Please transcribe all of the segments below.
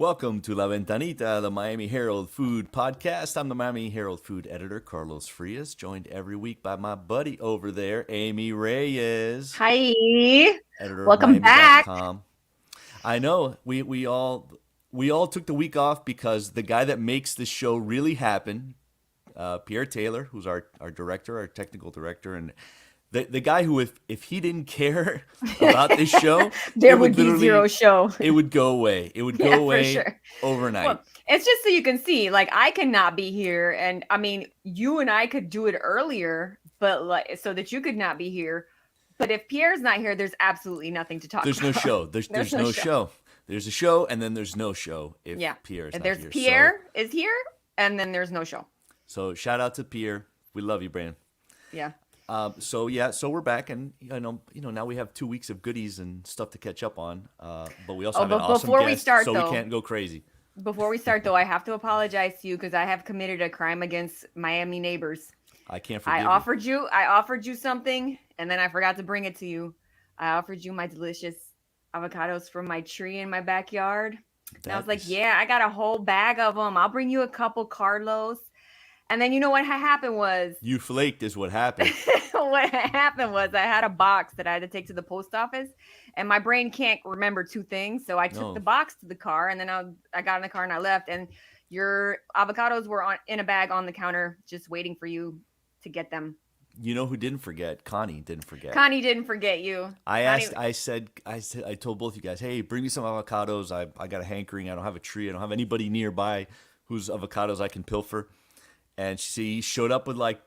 Welcome to La Ventanita, the Miami Herald food podcast. I'm the Miami Herald food editor, Carlos Frías, joined every week by my buddy over there, Amy Reyes, Hi. editor of Welcome back. Miami.com. I know we all took the week off because the guy that makes this show really happen, Pierre Taylor, who's our director, our technical director, and the guy who if he didn't care about this show, There would be zero show. it would go away. It would go Yeah, for away sure. overnight. Well, it's just so you can see, like, I cannot be here. And I mean, you and I could do it earlier, but like, so that you could not be here. But if Pierre's not here, there's absolutely nothing to talk There's about. no show. There's no show. There's a show, and then there's no show if Pierre's not There's here. Pierre is here, and then there's no show. So shout out to Pierre. We love you, Brand. Yeah. So we're back, and now we have 2 weeks of goodies and stuff to catch up on. But we also have an awesome before we guest, start, so though, we can't go crazy. Before we start, though, I have to apologize to you because I have committed a crime against Miami neighbors. I can't forgive I offered you something, and then I forgot to bring it to you. I offered you my delicious avocados from my tree in my backyard. And I was like, yeah, I got a whole bag of them. I'll bring you a couple, Carlos. And then you know what happened was... You flaked is what happened. What happened was I had a box that I had to take to the post office, and my brain can't remember two things. So I took the box to the car, and then I got in the car and I left. And your avocados were in a bag on the counter, just waiting for you to get them. You know who didn't forget? Connie didn't forget. Connie didn't forget you. I told both you guys, hey, bring me some avocados. I got a hankering. I don't have a tree. I don't have anybody nearby whose avocados I can pilfer. And she showed up with like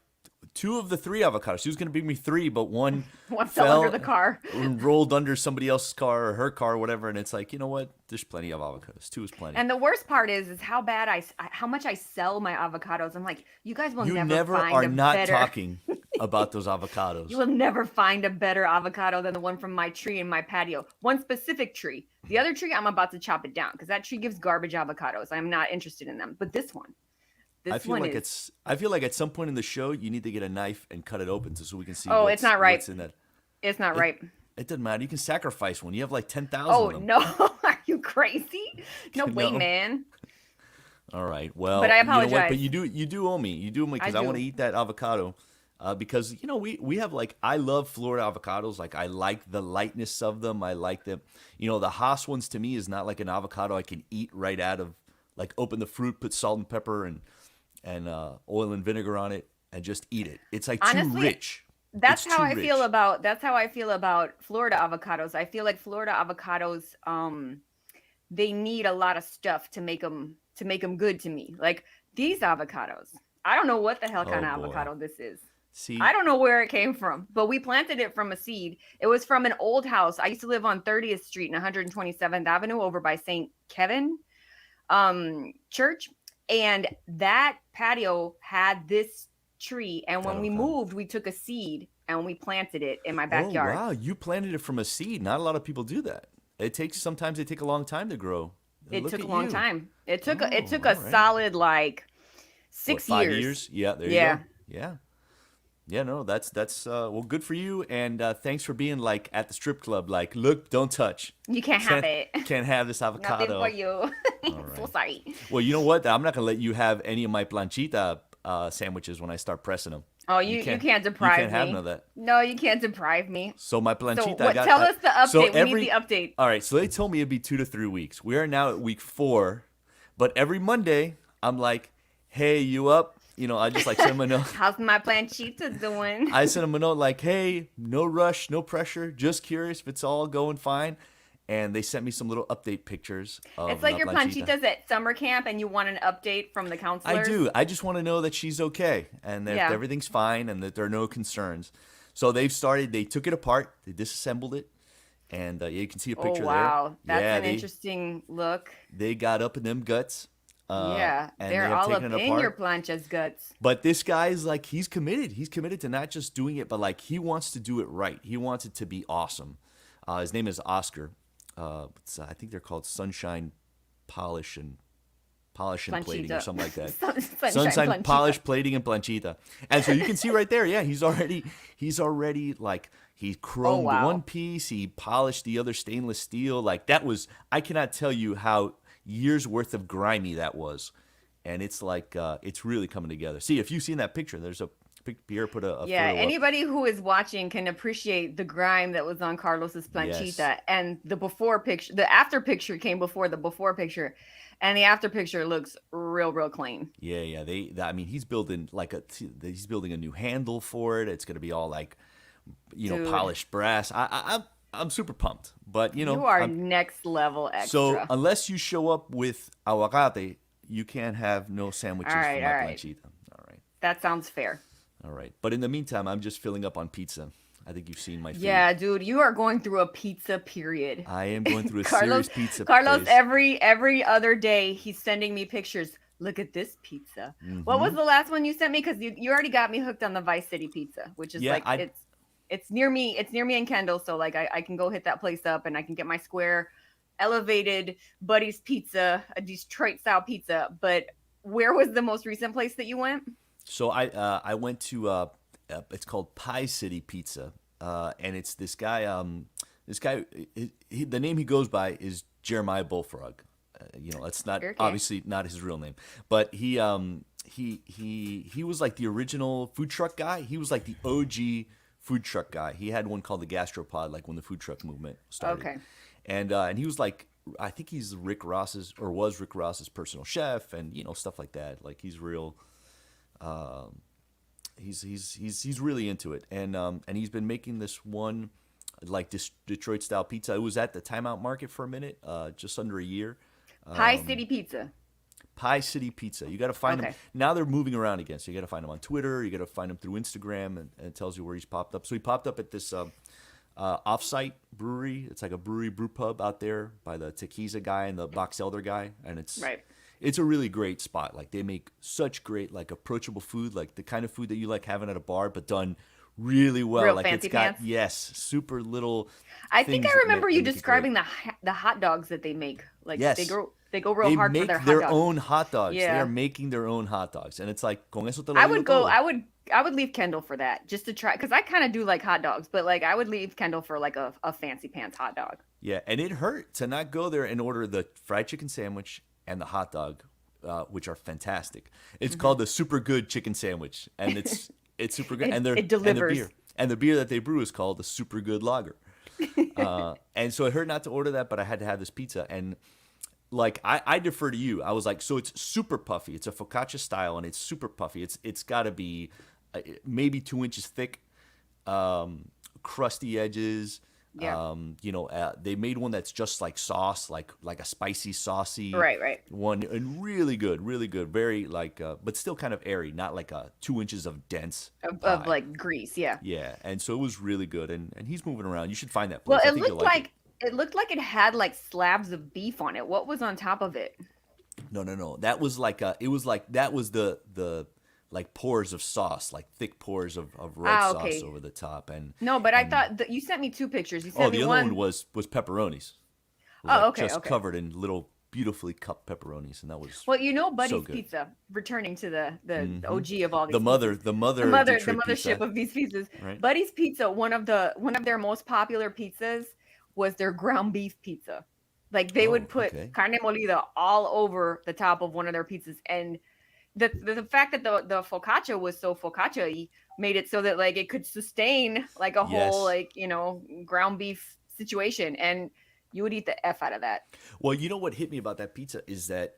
2 of the 3 avocados. She was going to bring me 3, but one fell under the car. Rolled under somebody else's car or her car or whatever. And it's like, you know what? There's plenty of avocados. 2 is plenty. And the worst part is how much I sell my avocados. I'm like, you guys will never find are a not better... talking about those avocados. You will never find a better avocado than the one from my tree in my patio. One specific tree. The other tree, I'm about to chop it down because that tree gives garbage avocados. I'm not interested in them. But this one. I feel like at some point in the show you need to get a knife and cut it open so we can see. Oh, it's not right. What's in that. It's not right. It doesn't matter. You can sacrifice one. You have like 10,000 of them. No, are you crazy? No way, man. All right. Well, but I apologize. You know what? But you do owe me. You do owe me because I want to eat that avocado. Because we have I love Florida avocados. Like I like the lightness of them. I like them. The Haas ones to me is not like an avocado I can eat right out of. Like open the fruit, put salt and pepper and oil and vinegar on it and just eat it. It's like honestly, too rich. That's how I feel about Florida avocados. I feel like Florida avocados, they need a lot of stuff to make them good to me. Like these avocados, I don't know what the hell kind of avocado this is. See, I don't know where it came from, but we planted it from a seed. It was from an old house. I used to live on 30th Street and 127th Avenue over by St. Kevin church. And that patio had this tree. And when we moved, we took a seed and we planted it in my backyard. Oh, wow. You planted it from a seed. Not a lot of people do that. Sometimes they take a long time to grow. It took a long time. It took a solid 6 years. 5 years? Yeah, there you go. Yeah. Yeah, no, that's well, good for you, and thanks for being at the strip club. Like, look, don't touch. You can't have it. Can't have this avocado. Nothing for you. Right. So sorry. Well, you know what? I'm not gonna let you have any of my planchita sandwiches when I start pressing them. Oh, you can't deprive me. You can't have none of that. No, you can't deprive me. So my planchita. So tell us the update. We need the update. All right. So they told me it'd be 2 to 3 weeks. We are now at week 4, but every Monday I'm like, "Hey, you up?" I just send them a note. How's my planchita doing? I sent them a note like, hey, no rush, no pressure, just curious if it's all going fine. And they sent me some little update pictures. It's like your planchitas at summer camp and you want an update from the counselors. I do. I just want to know that she's okay and that everything's fine and that there are no concerns. So they took it apart, they disassembled it. And you can see a picture there. Oh, wow. That's an interesting look. They got up in them guts. They're all up in your plancha's guts. But this guy's he's committed. He's committed to not just doing it, but he wants to do it right. He wants it to be awesome. His name is Oscar. I think they're called Sunshine Polish and Plating or something like that. Sunshine Polish, Plating, and Planchita. And so you can see right there, he's already he chromed one piece, he polished the other stainless steel. I cannot tell you how years worth of grimy that was, and it's like it's really coming together. See, if you've seen that picture, there's a Pierre put a Yeah, photo up. anybody who is watching can appreciate the grime that was on Carlos's planchita, Yes. and the before picture, the after picture came before the before picture, and the after picture looks real clean. Yeah. I mean, he's building he's building a new handle for it. It's gonna be all like, Dude, polished brass. I'm super pumped, but you are I'm, next level so extra. unless you show up with aguacate, you can't have no sandwiches All right, for my all right. planchita. All right. That sounds fair. All right. But in the meantime, I'm just filling up on pizza. I think you've seen my feed. Yeah, dude, you are going through a pizza period. I am going through a Carlos, serious pizza Carlos, phase. every other day he's sending me pictures. Look at this pizza. What was Mhm. the last one you sent me? Because you already got me hooked on the Vice City pizza, which is Yeah, like it's near me. It's near me in Kendall, so like I can go hit that place up and I can get my square elevated Buddy's pizza, a Detroit style pizza. But where was the most recent place that you went? So I went to it's called Pie City Pizza, and it's this guy. The name he goes by is Jeremiah Bullfrog. That's not Okay. obviously not his real name, but he was like the original food truck guy. He was like the OG food truck guy. He had one called the Gastropod, like when the food truck movement started. Okay. And he was like, I think he's Rick Ross's personal chef, and stuff like that. Like he's real. He's really into it, and he's been making this one like Detroit style pizza. It was at the Timeout Market for a minute, just under a year. Pie City Pizza. Pie City Pizza. You got to find Okay. him. Now they're moving around again, so you got to find him on Twitter. You got to find him through Instagram, and it tells you where he's popped up. So he popped up at this off-site brewery. It's like a brew pub out there by the Tequiza guy and the Box Elder guy, and it's a really great spot. Like they make such great, like approachable food, like the kind of food that you like having at a bar, but done really well. Real like fancy it's got pants? super little. I think things I that remember make you it great. describing the hot dogs that they make. Like Yes. they go real They hard for make their hot their dogs. own hot dogs. They Yeah. are making their own hot dogs, and it's like con eso te lo I digo would go. todo. I would leave Kendall for that just to try because I kind of do like hot dogs, but like I would leave Kendall for like a fancy pants hot dog. Yeah, and it hurt to not go there and order the fried chicken sandwich and the hot dog, which are fantastic. It's called the Super Good Chicken Sandwich, and it's super good. And It delivers. And the beer that they brew is called the Super Good Lager. And so it hurt not to order that, but I had to have this pizza. And like I defer to you. I was like, so it's super puffy. It's a focaccia style, and it's super puffy. It's got to be maybe 2 inches thick, crusty edges. Yeah. They made one that's just like sauce, like a spicy, saucy Right. one, and really good, very like, but still kind of airy, not like 2 inches of dense Of pie. like grease, yeah. Yeah, and so it was really good, and he's moving around. You should find that Well, place. I it think you'll looked like like it looked like it had like slabs of beef on it. What was on top of it? No. That was like that was the like pores of sauce, like thick pores of red Okay. sauce over the top, and No, but I thought that you sent me two pictures. You sent me the other one. one was pepperonis. It was Oh, like okay, just okay. covered in little beautifully cut pepperonis, and that was Well, Buddy's good. Pizza, returning to the Mhm. OG of all these the mother pizzas. the mother the of Detroit mothership pizza, of these pizzas. right? Buddy's Pizza, one of their most popular pizzas was their ground beef pizza. Like they would put okay. carne molida all over the top of one of their pizzas, and the fact that the focaccia was so focaccia-y made it so that like it could sustain like a whole Yes. like ground beef situation, and you would eat the F out of that. Well, you know what hit me about that pizza is that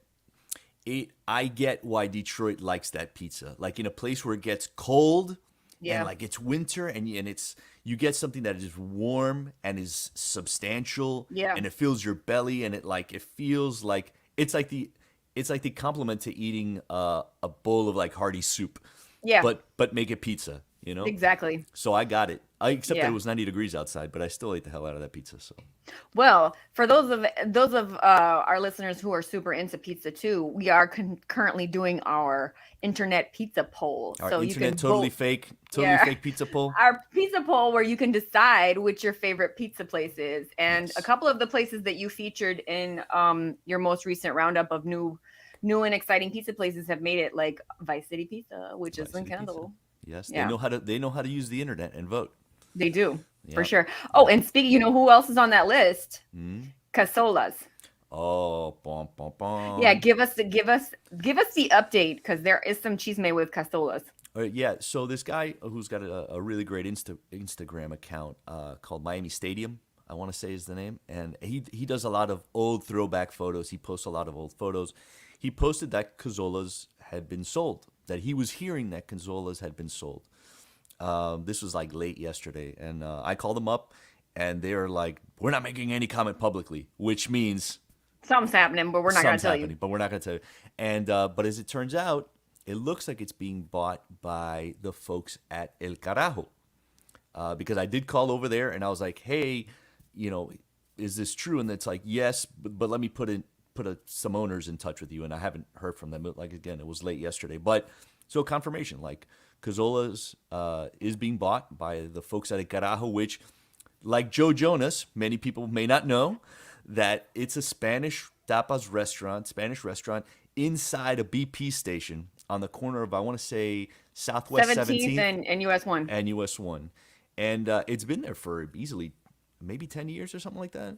I get why Detroit likes that pizza. Like in a place where it gets cold Yeah. and like it's winter and you get something that is warm and is substantial, Yeah. and it fills your belly, and it feels like it's like the compliment to eating a bowl of like hearty soup. Yeah. But make it pizza, Exactly. So I got it. Except that Yeah. it was 90 degrees outside, but I still ate the hell out of that pizza. So Well, for those of our listeners who are super into pizza too, we are currently doing our internet pizza poll. our So you internet can totally vote. fake Yeah. pizza poll. Our pizza poll where you can decide which your favorite pizza place is, and Yes. a couple of the places that you featured in your most recent roundup of new and exciting pizza places have made it, like Vice City Pizza, which is Vice in City Pizza. Kendall. Yes, Yeah. they know how to use the internet and vote. They do, for Yep. sure. Oh, and speaking, who else is on that list? Mm. Casolas. Oh, bum, bum, Yeah, bum. give us the update because there is some chisme with castolas. Yeah, so this guy who's got a really great Instagram account called Miami Stadium, I want to say is the name, and he does a lot of old throwback photos. He posts a lot of old photos. He posted that Cazolas had been sold, that he was hearing that Cazolas had been sold. This was like late yesterday, and I called them up, and they are like, "We're not making any comment publicly," which means Something's happening, but we're not gonna something's tell you. happening, but we're not going to tell you. And but as it turns out, it looks like it's being bought by the folks at El Carajo. Because I did call over there and I was like, "Hey, you know, is this true?" And it's like, "Yes, but let me some owners in touch with you." And I haven't heard from them. But like again, it was late yesterday, but so confirmation, like Cazola's is being bought by the folks at El Carajo, which, like Joe Jonas, many people may not know that it's a Spanish restaurant inside a BP station on the corner of, I want to say, Southwest 17th 17th and US one. and US 1. And it's been there for easily maybe 10 years or something like that.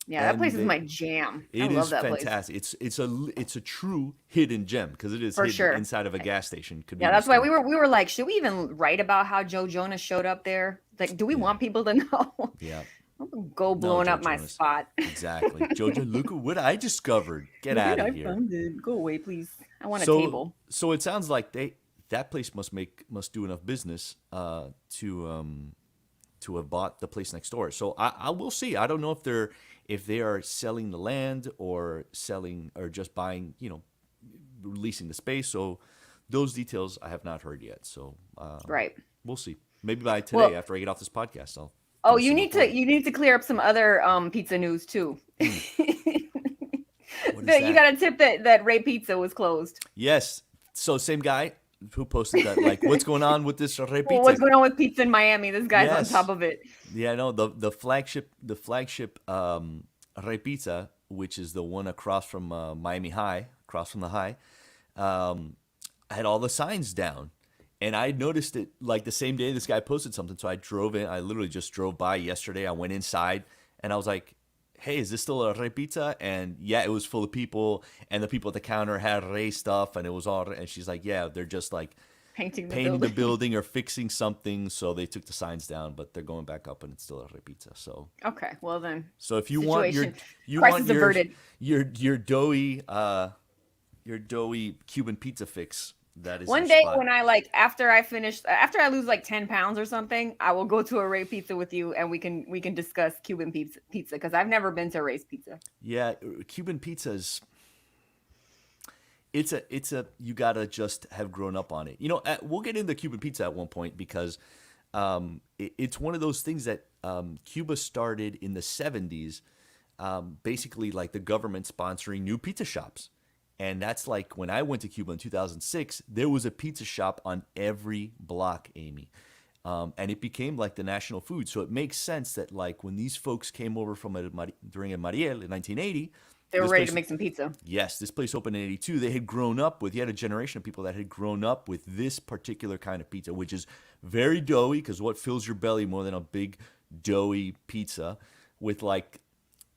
Yeah, that And place is my jam. I it love is that place fantastic. It's a true hidden gem because it is for hidden sure. inside of a gas station. Yeah, that's why Convenience store. we were like, should we even write about how Joe Jonas showed up there? Like, do we Yeah. want people to know? Yeah. Go No, blowing Joe up my Jonas. spot. Exactly. Jojo, look at what I discovered. Get Look out at of I here. found it. Go away, please. I want a So table. so it sounds like that place must do enough business to have bought the place next door. So I will see. I don't know if they are selling the land or selling or just buying, releasing the space. So those details I have not heard yet. So Right. we'll see. Maybe by today, Well, after I get off this podcast, I'll oh, do some reporting. you need to clear up some other pizza news too. What is You that? got a tip that Ray Pizza was closed. Yes. So same guy who posted that, like, what's going on with this Well, repita? what's going on with pizza in Miami? This guy's on top Yes. of it. Yeah, no, the flagship repita, which is the one across from Miami High, across from the High, had all the signs down. And I noticed it like the same day this guy posted something. So I drove in. I literally just drove by yesterday. I went inside and I was like, "Hey, is this still a repita?" And yeah, it was full of people. And the people at the counter had Ray stuff. And it was all. And she's like, "Yeah, they're just like Painting the painting the building. building or fixing something." So they took the signs down, but they're going back up and it's still a repita. Okay, well then, So if you want situation you crisis want your averted. your doughy Cuban pizza fix, that is One your day spot. when after I lose like 10 pounds or something, I will go to a Ray Pizza with you and we can discuss Cuban pizza because I've never been to Ray's Pizza. Yeah, Cuban pizzas. It's a you gotta just have grown up on it. We'll get into Cuban pizza at one point because it's one of those things that Cuba started in the '70s, basically like the government sponsoring new pizza shops. And that's like when I went to Cuba in 2006, there was a pizza shop on every block, Amy. And it became like the national food. So it makes sense that like when these folks came over during El Mariel in 1980, They were this ready place, to make some pizza. yes, this place opened in 82. They had grown up with, you had a generation of people that had grown up with this particular kind of pizza, which is very doughy because what fills your belly more than a big doughy pizza with like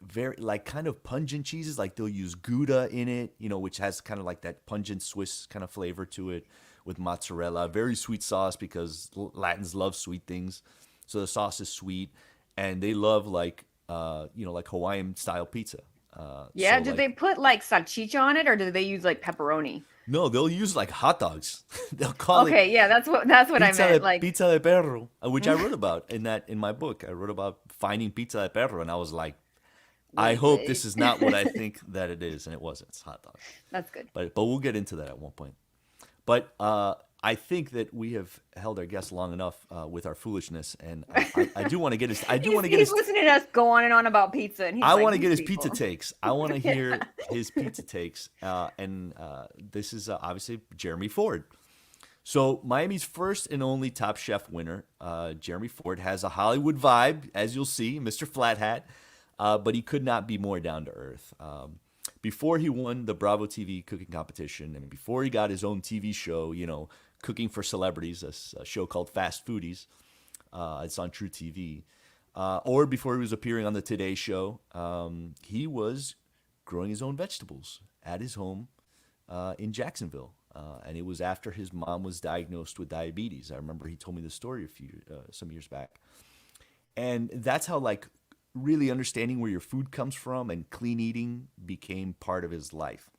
very like kind of pungent cheeses, like they'll use Gouda in it, which has kind of like that pungent Swiss kind of flavor to it with mozzarella, very sweet sauce because Latins love sweet things. So the sauce is sweet and they love like like Hawaiian style pizza. Yeah, So did like they put like salchicha on it or did they use like pepperoni? no, they'll use like hot dogs. They'll call it Okay, yeah, that's what I meant. Like, pizza de perro, which I wrote about in my book. I wrote about finding pizza de perro and I was like, I hope wait. this is not what I think that it is, and it wasn't. It's hot dog. That's good. But we'll get into that at one point. But I think that we have held our guests long enough with our foolishness, and I do want to get his. I do want to get He's his. listening to us go on and on about pizza, and he's I like, want to get "These his pizza people." takes. I want to hear his pizza takes, and this is obviously Jeremy Ford. So Miami's first and only Top Chef winner, Jeremy Ford, has a Hollywood vibe, as you'll see, Mr. Flat Hat, but he could not be more down to earth. Before he won the Bravo TV cooking competition, and before he got his own TV show, cooking for celebrities, a show called Fast Foodies, it's on True TV, or before he was appearing on the Today Show, he was growing his own vegetables at his home in Jacksonville. And it was after his mom was diagnosed with diabetes. I remember he told me the story some years back. And that's how like really understanding where your food comes from and clean eating became part of his life.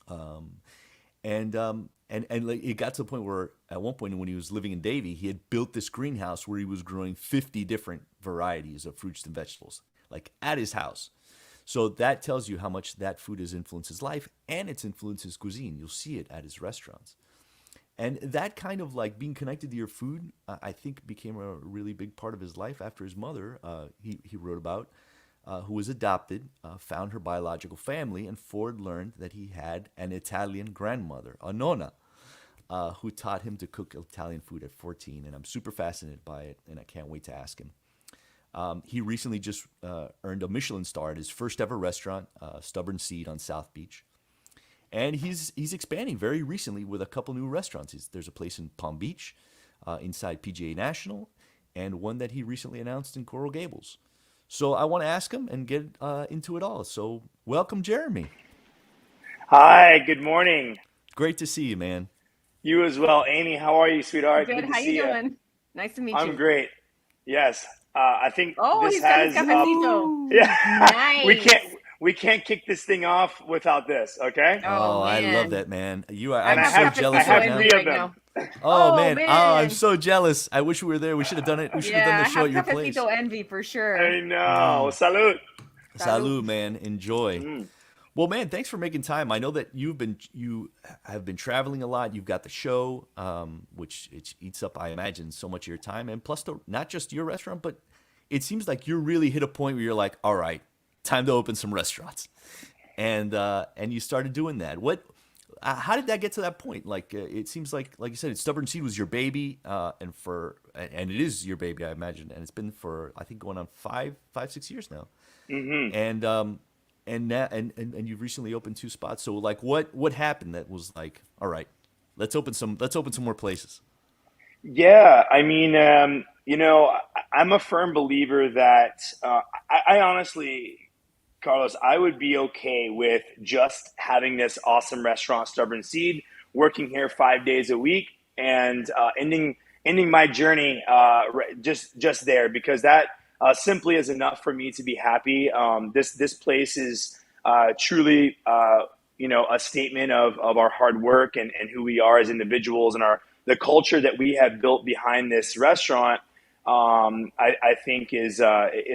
And like it got to the point where at one point when he was living in Davie, he had built this greenhouse where he was growing 50 different varieties of fruits and vegetables, like at his house. So that tells you how much that food has influenced his life and it's influenced his cuisine. You'll see it at his restaurants. And that kind of like being connected to your food, I think became a really big part of his life after his mother, he wrote about, who was adopted, found her biological family, and Ford learned that he had an Italian grandmother, a nonna, who taught him to cook Italian food at 14. And I'm super fascinated by it, and I can't wait to ask him. He recently just earned a Michelin star at his first ever restaurant, Stubborn Seed on South Beach. And he's expanding very recently with a couple new restaurants. There's a place in Palm Beach, inside PGA National, and one that he recently announced in Coral Gables. So I want to ask him and get into it all. So welcome, Jeremy. Hi, good morning. Great to see you, man. You as well. Amy, how are you, sweetheart? Good. to How see you doing? Nice to meet you. I'm great. Yes. I think Oh, this he's got his has cafecito. yeah. Nice. We can't kick this thing off without this, okay? Oh, I love man. that, man. I I'm I have so have jealous I have right now. three cafecito of right them. now. Oh, Oh, man. Oh, I'm man. so jealous. I wish we were there. We should have done it. We should have done Yeah, the I show have at your place. cafecito envy for sure. I know. Salud. Salud, Salud. man. Enjoy. Mm. Well, man, thanks for making time. I know that you have been traveling a lot. You've got the show, which it eats up, I imagine, so much of your time, and plus, not just your restaurant, but it seems like you really hit a point where you're like, all right, time to open some restaurants, and you started doing that. How did that get to that point? Like, it seems like you said, Stubborn Seed was your baby, and it is your baby, I imagine, and it's been for I think going on 6 years now, Mm-hmm. and you've recently opened 2 spots. So like, what happened that was like, all right, let's open some more places. Yeah, I mean, I'm a firm believer that I honestly, Carlos, I would be okay with just having this awesome restaurant, Stubborn Seed, working here 5 days a week, and ending my journey just there, because that simply is enough for me to be happy. This place is truly a statement of our hard work and who we are as individuals, and the culture that we have built behind this restaurant. I think is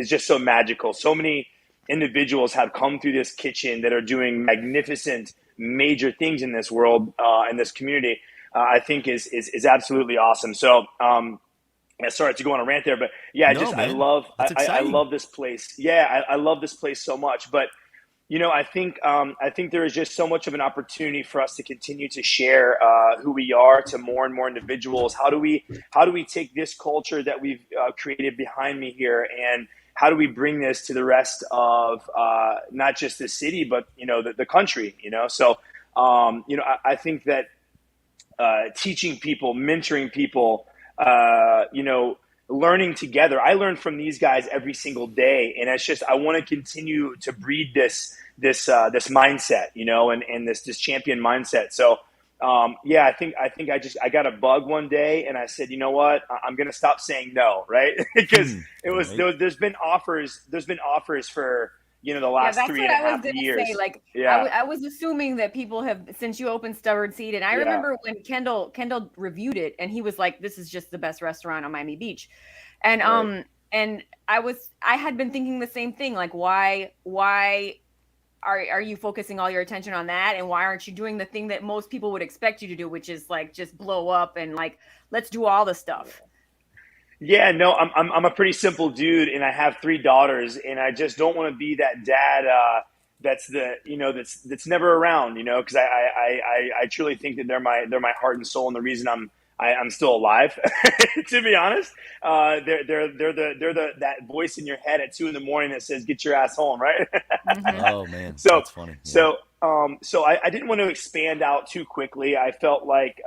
just so magical. So many individuals have come through this kitchen that are doing magnificent, major things in this world, in this community. I think is absolutely awesome. So, yeah, sorry to go on a rant there, but yeah, No, I man, love that's I exciting. love this place. Yeah, I love this place so much. But I think there is just so much of an opportunity for us to continue to share who we are to more and more individuals. How do we take this culture that we've created behind me here, and how do we bring this to the rest of not just the city, but the country? So I think that teaching people, mentoring people, learning together. I learn from these guys every single day, and it's just I want to continue to breed this mindset, and this champion mindset. So, yeah, I think I got a bug one day, and I said, you know what, I'm gonna stop saying no, right? Because Right. there's been offers for the Yeah, last that's three what and a I was half gonna say. years. Like, Yeah, I was assuming that people have, since you opened Stubborn Seed, and I yeah, remember when Kendall reviewed it, and he was like, "This is just the best restaurant on Miami Beach," and right. and I had been thinking the same thing. Like, why are you focusing all your attention on that, and why aren't you doing the thing that most people would expect you to do, which is like just blow up and like let's do all the stuff. Yeah, no, I'm a pretty simple dude, and I have 3 daughters, and I just don't want to be that dad that's never around, because I truly think that they're my heart and soul, and the reason I'm still alive, to be honest. They're that voice in your head at 2 a.m. that says, "Get your ass home," right? Mm-hmm. Oh man, so that's funny. Yeah. so I didn't want to expand out too quickly. I felt like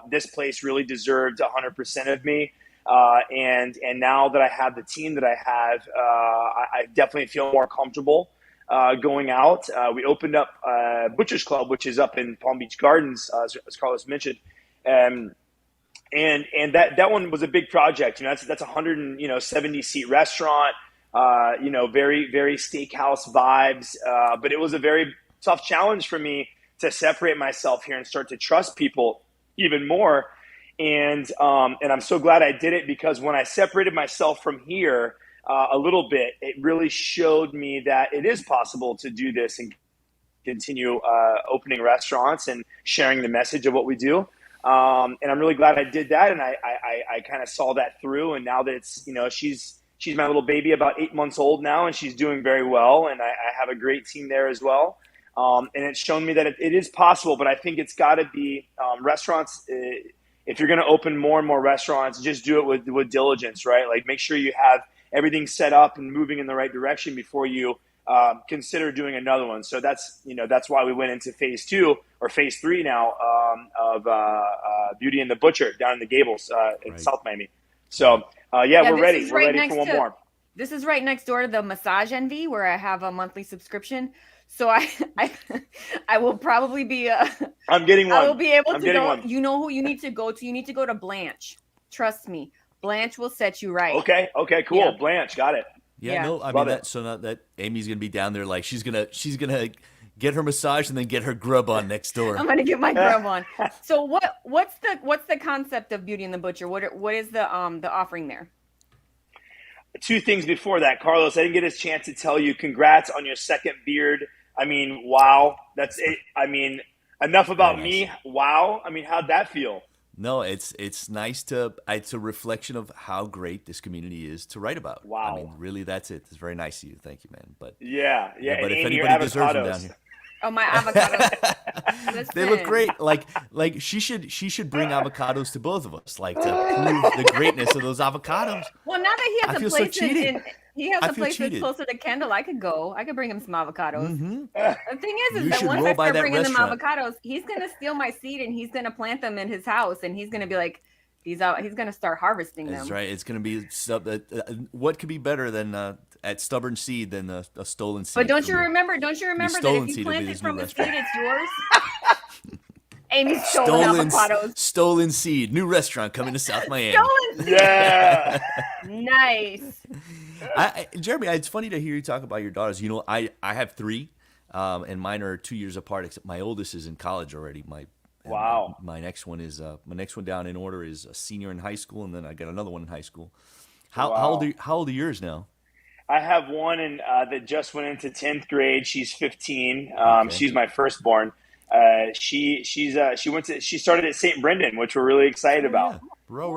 this place really deserved 100% of me. And now that I have the team that I have, I definitely feel more comfortable. going out. We opened up Butcher's Club, which is up in Palm Beach Gardens, as Carlos mentioned. And that one was a big project. That's a 170 seat restaurant. Very very steakhouse vibes. But it was a very tough challenge for me to separate myself here and start to trust people even more. And I'm so glad I did it, because when I separated myself from here a little bit, it really showed me that it is possible to do this and continue opening restaurants and sharing the message of what we do. And I'm really glad I did that, and I kind of saw that through. And now that it's, she's my little baby, about 8 months old now, and she's doing very well. And I have a great team there as well. And it's shown me that it is possible, but I think it's got to be restaurants. If you're going to open more and more restaurants, just do it with diligence, right? Like, make sure you have everything set up and moving in the right direction before you consider doing another one. So that's why we went into phase 2 or phase 3 now of Beauty and the Butcher down in the Gables in South Miami. So we're ready. We're ready for one more. This is right next door to the Massage Envy, where I have a monthly subscription. So I will probably be. I'm getting one. I will be able to go. One. You know who you need to go to? You need to go to Blanche. Trust me, Blanche will set you right. Okay, cool. Yeah. Blanche, got it. Yeah. No, I mean that Amy's gonna be down there, like she's gonna get her massage and then get her grub on next door. I'm gonna get my grub on. So what's the concept of Beauty and the Butcher? What is the offering there? 2 things before that, Carlos. I didn't get a chance to tell you, congrats on your second beard. I mean, wow, that's it. I mean, enough about me. Wow. I mean, how'd that feel? No, it's nice it's a reflection of how great this community is to write about. Wow. I mean, really, that's it. It's very nice of you. Thank you, man. But yeah. But if anybody deserves them down here. Oh, my avocados. They look great. Like she should bring avocados to both of us, like to prove the greatness of those avocados. Well, now that he has a place he has a place cheated. that's closer to Kendall, I could bring him some avocados. Mm-hmm. The thing is that once I start bringing him avocados, he's gonna steal my seed and he's gonna plant them in his house, and he's gonna be like, he's gonna start harvesting them. That's right. It's gonna be what could be better than at stubborn seed than a stolen seed. But don't you remember that if you plant it from a seed, it's yours? Amy's stolen avocados. Stolen seed. New restaurant coming to South Miami. Stolen seed. Yeah. Nice. Jeremy, it's funny to hear you talk about your daughters. I have 3, and mine are 2 years apart. Except my oldest is in college already. Wow. My next one down in order is a senior in high school, and then I got another one in high school. How old are yours now? I have one that just went into 10th grade. She's 15. She's my firstborn. She started at St. Brendan, which we're really excited about. Yeah. Bro,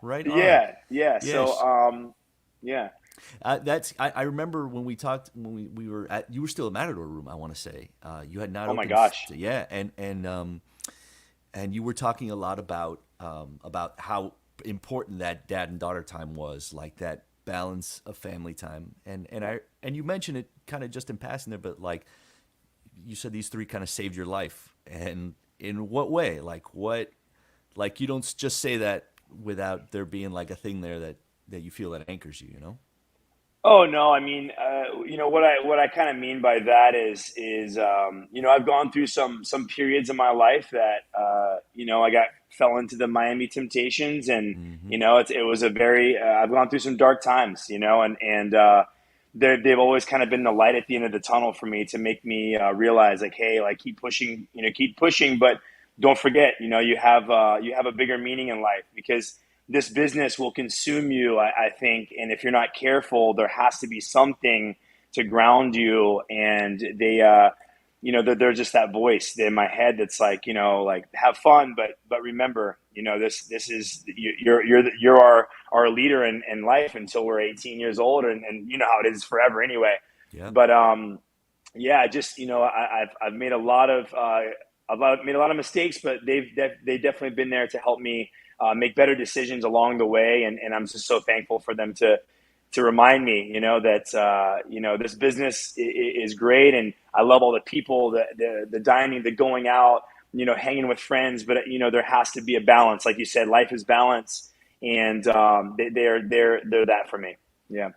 right on. Yeah. Yes. So yeah. I remember when we talked when we were at, you were still at Matador Room, I want to say. You had not. Oh my gosh. Yeah, and you were talking a lot about how important that dad and daughter time was, like that balance of family time. And you mentioned it kind of just in passing there, but like you said, these 3 kind of saved your life. And in what way? Like you don't just say that without there being like a thing there that you feel that anchors you, Oh no, I mean, what I kind of mean by that is I've gone through some periods in my life that I fell into the Miami Temptations, and it was a very I've gone through some dark times, and they've always kind of been the light at the end of the tunnel for me to make me realize, like, hey, like, keep pushing, but don't forget, you have a bigger meaning in life, because this business will consume you, I think. And if you're not careful, there has to be something to ground you. And they're just that voice in my head that's like, like, have fun, but remember, this is you're our leader in life until we're 18 years old, and you know how it is forever anyway. Yeah. But just I've made a lot of mistakes, but they've definitely been there to help me make better decisions along the way, and I'm just so thankful for them to remind me, that this business is great, and I love all the people, the dining, the going out, hanging with friends, but there has to be a balance, like you said. Life is balance, and they're that for me. Yeah.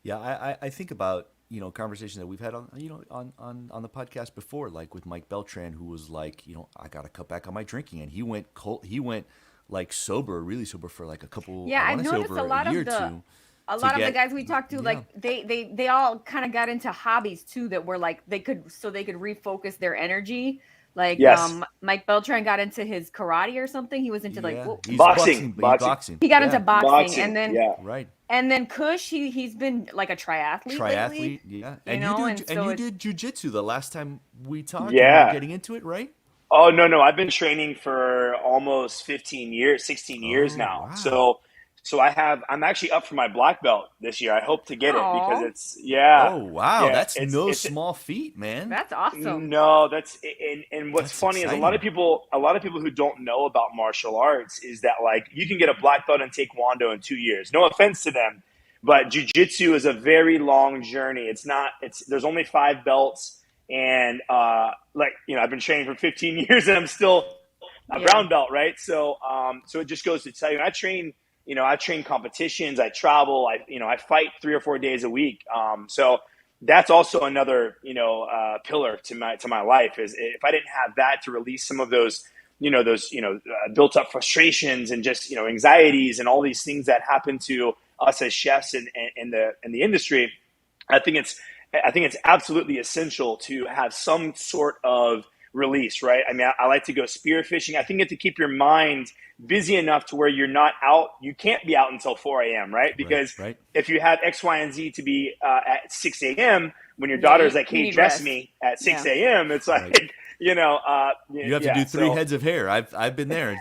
Yeah, I think about conversation that we've had on on the podcast before, like with Mike Beltran, who was like, I got to cut back on my drinking, and he went cold. He went like sober, really sober for like a couple. Yeah, I I want to say noticed over a lot a year of or two. a lot of the guys we talked to, yeah. like they all kind of got into hobbies too that were like they could refocus their energy. Like Yes. Mike Beltran got into his karate or something. He was into like He's Boxing. boxing. he got Yeah. into boxing, and then yeah. and then Kush he's been like a triathlete lately. Yeah. You You did jujitsu the last time we talked. Yeah. You were getting into it, right? Oh, no. I've been training for almost 15 years, 16 years now. Wow. So I'm actually up for my black belt this year. I hope to get it because it's, Oh, wow. Yeah, That's it's no small feat, man. That's awesome. No, and what's That's funny exciting. is a lot of people who don't know about martial arts is that like you can get a black belt in Taekwondo in 2 years. No offense to them, but jujitsu is a very long journey. There's only 5 belts, and I've been training for 15 years and I'm still a brown belt, right? So it just goes to tell you, I train competitions, I travel, I fight 3 or 4 days a week. So that's also another, pillar to my life is if I didn't have that to release some of those, built up frustrations and just, anxieties and all these things that happen to us as chefs in the industry, I think it's absolutely essential to have some sort of release, right? I mean, I like to go spearfishing. I think you have to keep your mind busy enough to where you're not out. You can't be out until 4 a.m., right? Because if you have X, Y, and Z to be at 6 a.m., when your daughter's like, hey, dress me at 6 a.m., it's like, you have to do 3 heads of hair. I've been there.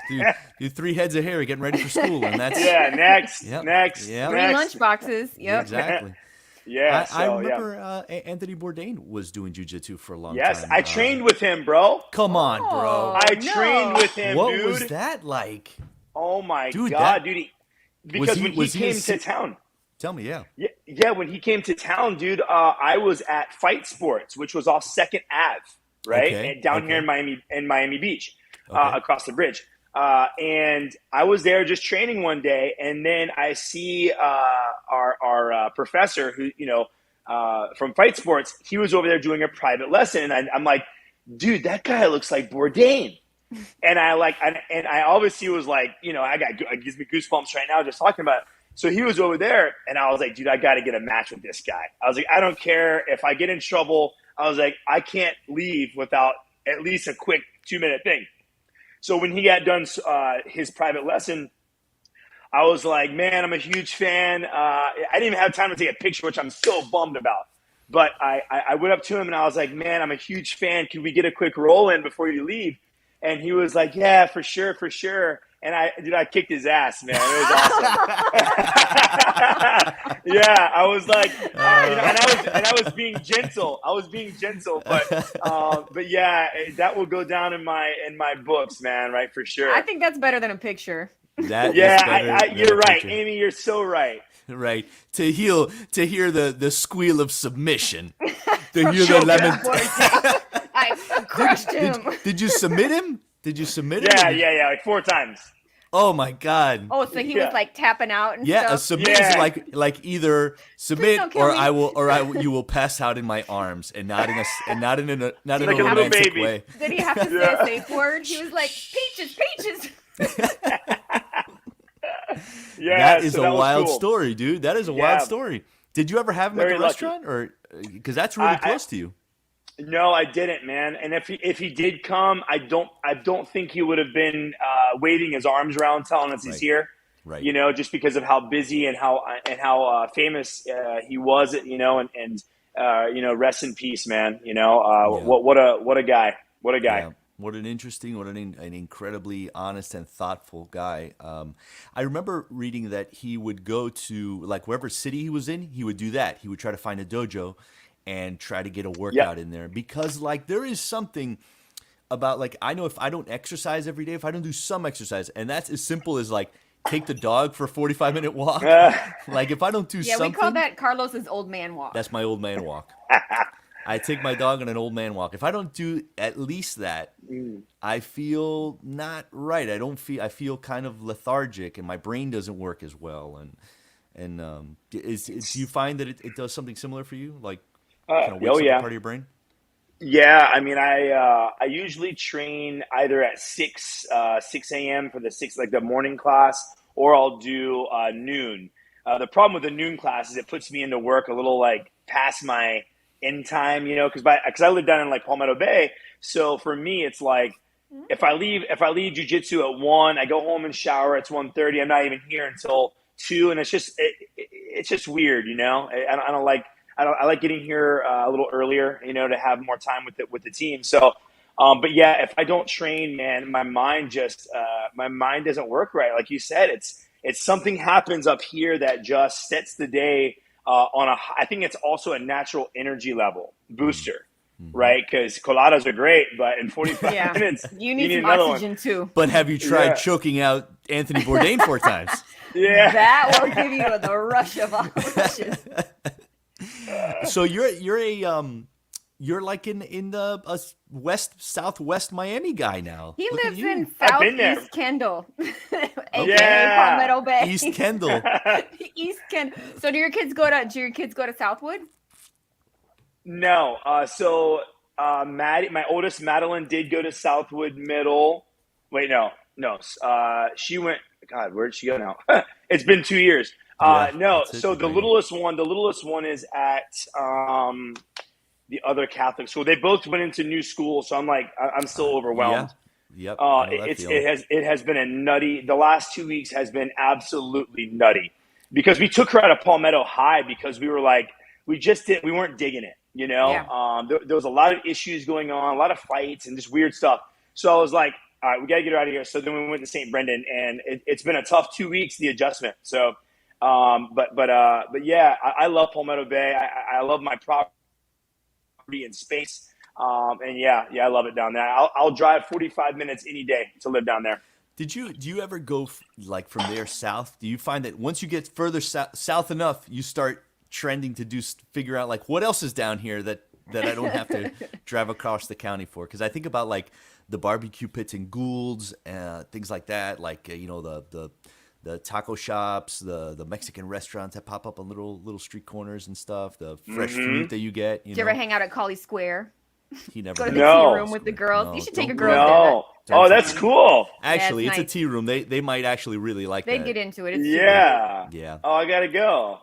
Do 3 heads of hair getting ready for school, and that's next. 3 lunch boxes. Yep. Exactly. Yeah, I remember Anthony Bourdain was doing jiu-jitsu for a long time. Yes, I trained with him, bro. Come on, bro. I trained with him, what dude. was that like? Oh my God, dude. Because when he came to town. Tell me, Yeah, when he came to town, dude, I was at Fight Sports, which was off 2nd Ave, right? And down here in Miami Beach, across the bridge. And I was there just training one day, and then I see our professor who, from Fight Sports, he was over there doing a private lesson, and I'm like, dude, that guy looks like Bourdain. And I obviously was like, it gives me goosebumps right now just talking about it. So he was over there, and I was like, dude, I got to get a match with this guy. I was like, I don't care if I get in trouble. I was like, I can't leave without at least a quick 2-minute thing. So when he got done his private lesson, I was like, man, I'm a huge fan. I didn't even have time to take a picture, which I'm so bummed about. But I went up to him, and I was like, man, I'm a huge fan. Can we get a quick roll in before you leave? And he was like, yeah, for sure. And I kicked his ass, man. It was awesome. Yeah, I was like, and I was being gentle. But yeah, that will go down in my books, man, right? For sure. I think that's better than a picture. You're right, Amy. You're so right. Right, to hear the squeal of submission, to hear the lemon. I crushed him. Did you submit him? him? Yeah, like 4 times. Oh my God! Oh, so he was like tapping out and stuff. stuff. A submit is like either submit or you will pass out in my arms, and not in a romantic way. Did he have to say a safe word? He was like, peaches. That is a wild story, dude. That is a wild story. Did you ever have him at the restaurant, or because that's really close to you? No, I didn't, man. And if he did come, I don't think he would have been waving his arms around telling us he's here. Right. Just because of how busy and how famous he was, and rest in peace, man. What a guy. What a guy. Yeah. What an incredibly honest and thoughtful guy. I remember reading that he would go to like wherever city he was in, he would do that. He would try to find a dojo and try to get a workout in there, because like there is something about like, I know if I don't exercise every day, if I don't do some exercise, and that's as simple as like take the dog for a 45-minute walk. Like if I don't do something. Yeah, we call that Carlos's old man walk. That's my old man walk. I take my dog on an old man walk. If I don't do at least that, I feel not right. I feel kind of lethargic, and my brain doesn't work as well. And do you find that it does something similar for you? Like, Kind of Oh wakes up a yeah. part of your brain? Yeah, I mean, I usually train either at 6 a.m. for the six like the morning class, or I'll do noon. The problem with the noon class is it puts me into work a little like past my end time, because I live down in like Palmetto Bay. So for me, it's like if I leave jujitsu at 1, I go home and shower. It's 1:30. I'm not even here until 2, and it's just weird, I don't like. I like getting here a little earlier, to have more time with the team. So, but yeah, if I don't train, man, my mind doesn't work right. Like you said, it's something happens up here that just sets the day I think it's also a natural energy level booster, Mm-hmm. right? Because coladas are great, but in 45 Yeah. minutes, You you need need some another one. oxygen too. But have you tried Yeah, choking out Anthony Bourdain 4 times? yeah. That will give you the rush of all rushes. So you're like in the southwest Miami guy now. He Look at lives you. in I've been there. Southeast Kendall, aka Yeah. Palmetto Bay. East Kendall. East Kendall. So do your kids go to Southwood? No. Maddie, my oldest Madeline, did go to Southwood Middle. Wait, no, no. She went. God, where did she go now? It's been 2 years. Yeah, No. that's it. So You're bringing. the littlest one is at the other Catholic school. They both went into new school, so I'm still Yeah. overwhelmed. Yep. I know that feeling. It has been a nutty. The last 2 weeks has been absolutely nutty because we took her out of Palmetto High because we were like we weren't digging it. Yeah. There was a lot of issues going on, a lot of fights and just weird stuff. So I was like, all right, we got to get her out of here. So then we went to St. Brendan, and it's been a tough 2 weeks, the adjustment. So, but yeah, I love Palmetto Bay. I love my property and space. And yeah, I love it down there. I'll drive 45 minutes any day to live down there. Do you ever go like from there south? Do you find that once you get further south enough, you start trending to figure out like what else is down here that I don't have to drive across the county for? Because I think about like the barbecue pits in Gould's, things like that. Like the taco shops, the Mexican restaurants that pop up on little street corners and stuff. The fresh fruit that you get. Did you ever hang out at Collie Square? He never Go to the had No. tea room with the girls. No, You should take a don't- girls there. No. Don't Oh, that's do that. cool. Actually, Yeah, it's it's a nice. tea room. They might actually really like They that. get into it. It's super. Yeah. Yeah. Oh, I gotta go.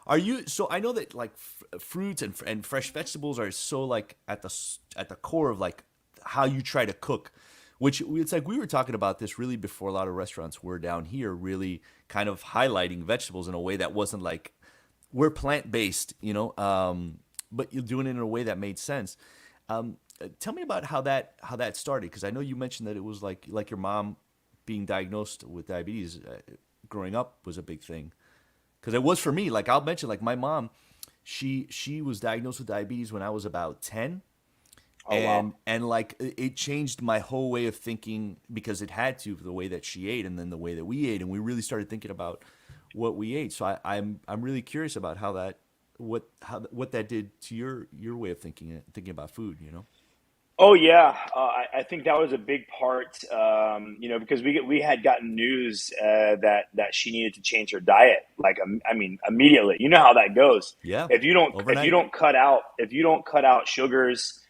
Are you? So I know that like fruits and fresh vegetables are so like at the core of like how you try to cook, which it's like we were talking about this really before a lot of restaurants were down here really kind of highlighting vegetables in a way that wasn't like we're plant based, but you're doing it in a way that made sense. Tell me about how that started, because I know you mentioned that it was like your mom being diagnosed with diabetes growing up was a big thing. Because it was for me. Like I'll mention, like my mom, she was diagnosed with diabetes when I was about 10, Oh, wow. and like it changed my whole way of thinking because it had to, the way that she ate and then the way that we ate, and we really started thinking about what we ate. So I'm really curious about what that did to your way of thinking about food. Oh yeah, I think that was a big part. Because we had gotten news that she needed to change her diet. Like, I mean, immediately. You know how that goes. Yeah, If you don't overnight. if you don't cut out sugars,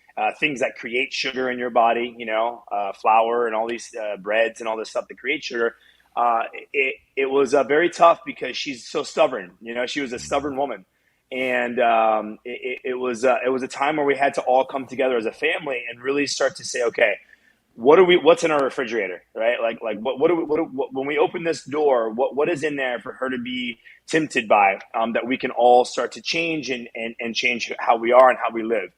things that create sugar in your body, flour and all these breads and all this stuff that create sugar. It was very tough because she's so stubborn. She was a stubborn woman. And it was a time where we had to all come together as a family and really start to say, okay, what's in our refrigerator, right? Like when we open this door, what is in there for her to be tempted by, that we can all start to change and change how we are and how we live.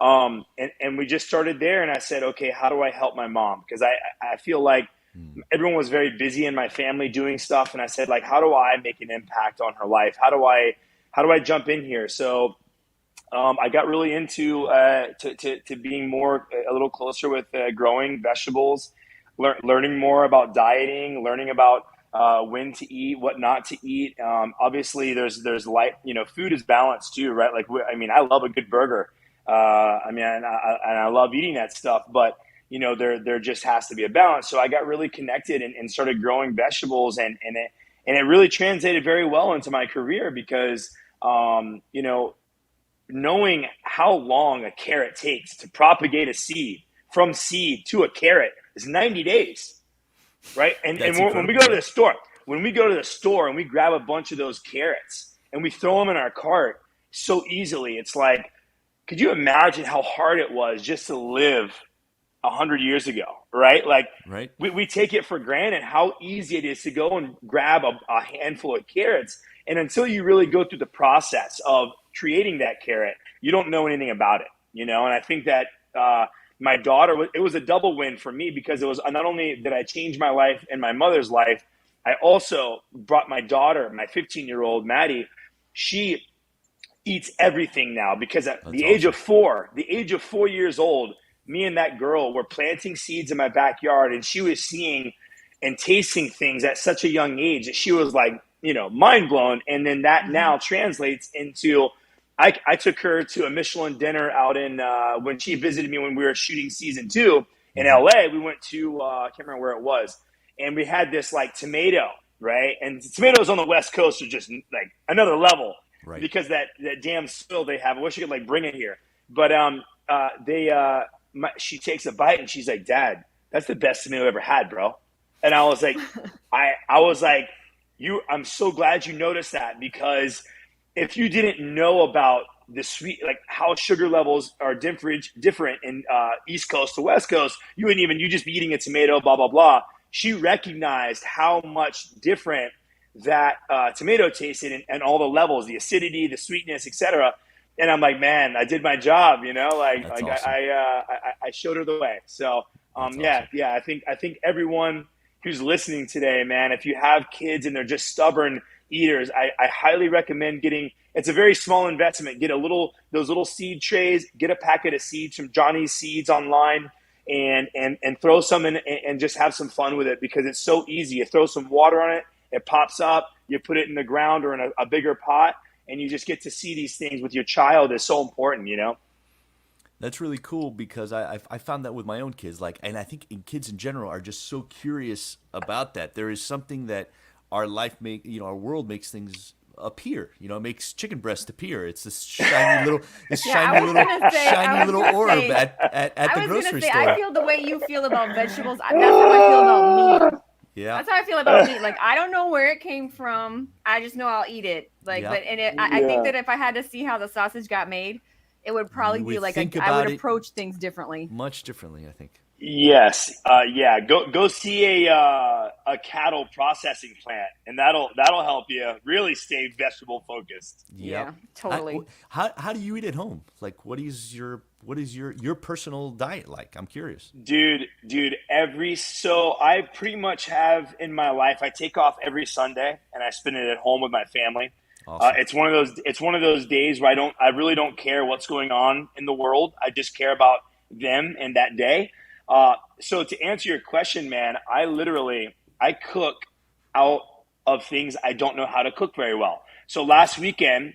And we just started there, and I said, okay, how do I help my mom? Because I feel like everyone was very busy in my family doing stuff, and I said, like, how do I make an impact on her life? How do I jump in here? So I got really into to being a little closer with growing vegetables, learning more about dieting, learning about when to eat, what not to eat. Obviously, there's light. Food is balanced too, right? Like, I love a good burger. And I love eating that stuff, but there just has to be a balance. So I got really connected and started growing vegetables, and it really translated very well into my career because knowing how long a carrot takes to propagate a seed from seed to a carrot is 90 days, right? And when we go to the store, and we grab a bunch of those carrots and we throw them in our cart so easily, it's like, could you imagine how hard it was just to live 100 years ago, right? Like, right. We take it for granted how easy it is to go and grab a handful of carrots. And until you really go through the process of creating that carrot, you don't know anything about it, you know? And I think that my daughter, it was a double win for me, because it was not only did I change my life and my mother's life, I also brought my daughter, my 15-year-old Maddie. She eats everything now, because at the age of 4 years old, me and that girl were planting seeds in my backyard, and she was seeing and tasting things at such a young age that she was like, you know, mind blown. And then that now translates into, I took her to a Michelin dinner out in, when she visited me when we were shooting season 2 in LA. We went to, I can't remember where it was. And we had this like tomato, right? And tomatoes on the West Coast are just like another level, right? Because that damn soil they have. I wish I could like bring it here. But she takes a bite and she's like, "Dad, that's the best tomato I ever had, bro." And I was like, I was like, I'm so glad you noticed that, because if you didn't know about the sweet, like how sugar levels are different in East Coast to West Coast, you just be eating a tomato, blah, blah, blah. She recognized how much different that tomato tasted, and all the levels, the acidity, the sweetness, etc. And I'm like, man, I did my job, you know, like awesome. I showed her the way. So awesome. I think everyone who's listening today, man, if you have kids and they're just stubborn eaters, I highly recommend it's a very small investment. Get those little seed trays, get a packet of seeds from Johnny's Seeds online, and throw some in and just have some fun with it, because it's so easy. You throw some water on it, it pops up, you put it in the ground or in a bigger pot, and you just get to see these things with your child is so important, you know? That's really cool, because I found that with my own kids, and I think kids in general are just so curious about that. There is something that our world makes things appear. You know, it makes chicken breast appear. It's this shiny little orb at the grocery store. I feel the way you feel about vegetables. That's how I feel about meat. Yeah, that's how I feel about meat. Like, I don't know where it came from. I just know I'll eat it. Like, I think that if I had to see how the sausage got made, it would probably be like I would approach things differently. Much differently, I think. Yes. Go see a cattle processing plant, and that'll help you really stay vegetable focused. Yep. Yeah, totally. How do you eat at home? Like, what is your personal diet like? I'm curious. Dude, so I pretty much have in my life, I take off every Sunday and I spend it at home with my family. Awesome. It's one of those days where I really don't care what's going on in the world. I just care about them and that day. So to answer your question, man, I cook out of things I don't know how to cook very well. So last weekend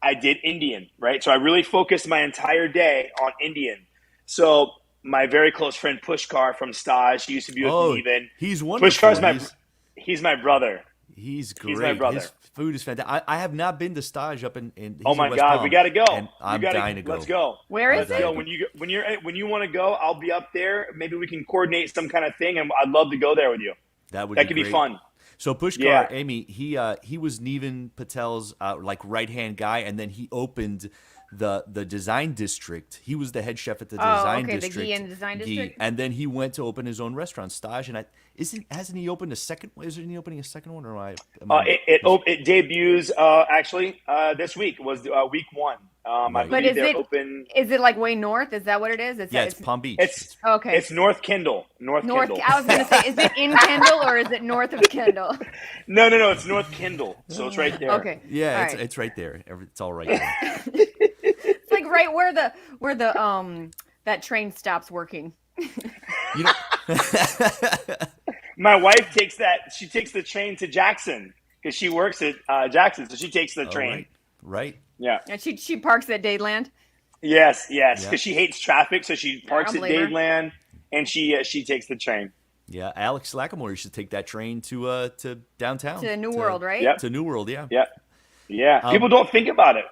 I did Indian, right? So I really focused my entire day on Indian. So my very close friend Pushkar from Staj, he used to be with me even. He's wonderful. Pushkar's he's my brother. He's great. He's my brother. His food is fantastic. I have not been to Staj up in oh my West God, Palm, we got to go. And I'm dying to go. Let's go. Where is it? Go. When you want to go, I'll be up there. Maybe we can coordinate some kind of thing, and I'd love to go there with you. That could be fun. So Pushkar, Amy, he was Nevan Patel's right-hand guy, and then he opened the design district. He was the head chef at the design district. The Ghee in the design district. And then he went to open his own restaurant, Staj. And hasn't he opened a second? Isn't he opening a second one? Or it debuts actually this week was week 1. Right. But is it like way north? Is that what it is? It's Palm Beach. It's North Kendall. North Kendall. I was going to say, is it in Kendall or is it north of Kendall? No. It's North Kendall. So it's right there. Okay. Yeah, it's right there. It's all right there. It's like right where the that train stops working. You know, my wife takes the train to Jackson because she works at Jackson, so she takes the train. Right. Yeah. And she parks at Dadeland. Yes, because she hates traffic, so she parks at Dadeland, and she takes the train. Yeah, Alex Slackamore, you should take that train to downtown. To New World, right? Yep. To New World, yeah. Yeah. People don't think about it.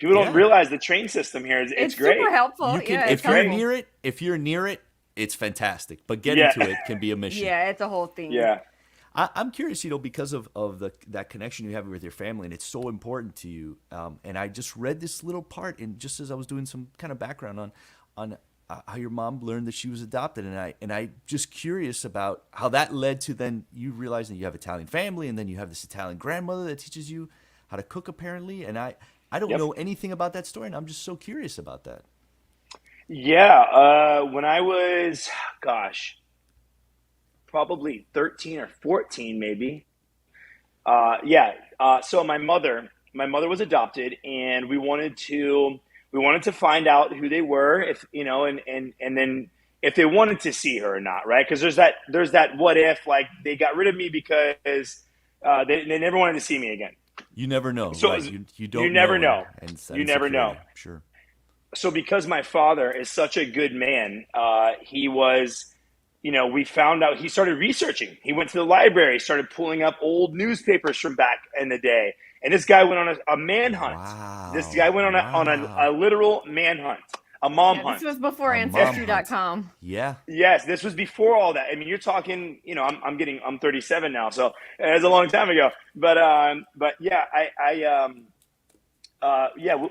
People don't Yeah. realize the train system here is It's great. super helpful. You can Yeah, if it's you're helpful. near it. If you're near it, it's fantastic. But getting Yeah. to it can be a mission. Yeah, it's a whole thing. Yeah. I'm curious, because of that connection you have with your family, and it's so important to you. And I just read this little part, and just as I was doing some kind of background on how your mom learned that she was adopted, and I just curious about how that led to then you realizing you have Italian family, and then you have this Italian grandmother that teaches you how to cook apparently. And I don't Yep. know anything about that story, and I'm just so curious about that. Yeah. When I was, gosh, probably 13 or 14, maybe. Yeah. So my mother was adopted, and we wanted to find out who they were, if and then if they wanted to see her or not, right? Because there's that what if, like, they got rid of me because they never wanted to see me again. You never know, So right? You don't you never know, know. and You never know. insecurity. Sure. So because my father is such a good man, he was, we found out he started researching. He went to the library, started pulling up old newspapers from back in the day, and this guy went on a manhunt. Wow. This guy went on a literal manhunt, a mom Yeah, hunt. this was before A mom hunt. Ancestry.com. Yeah. Yes, this was before all that. I mean, you're talking, I'm 37 now, so it's a long time ago. But yeah,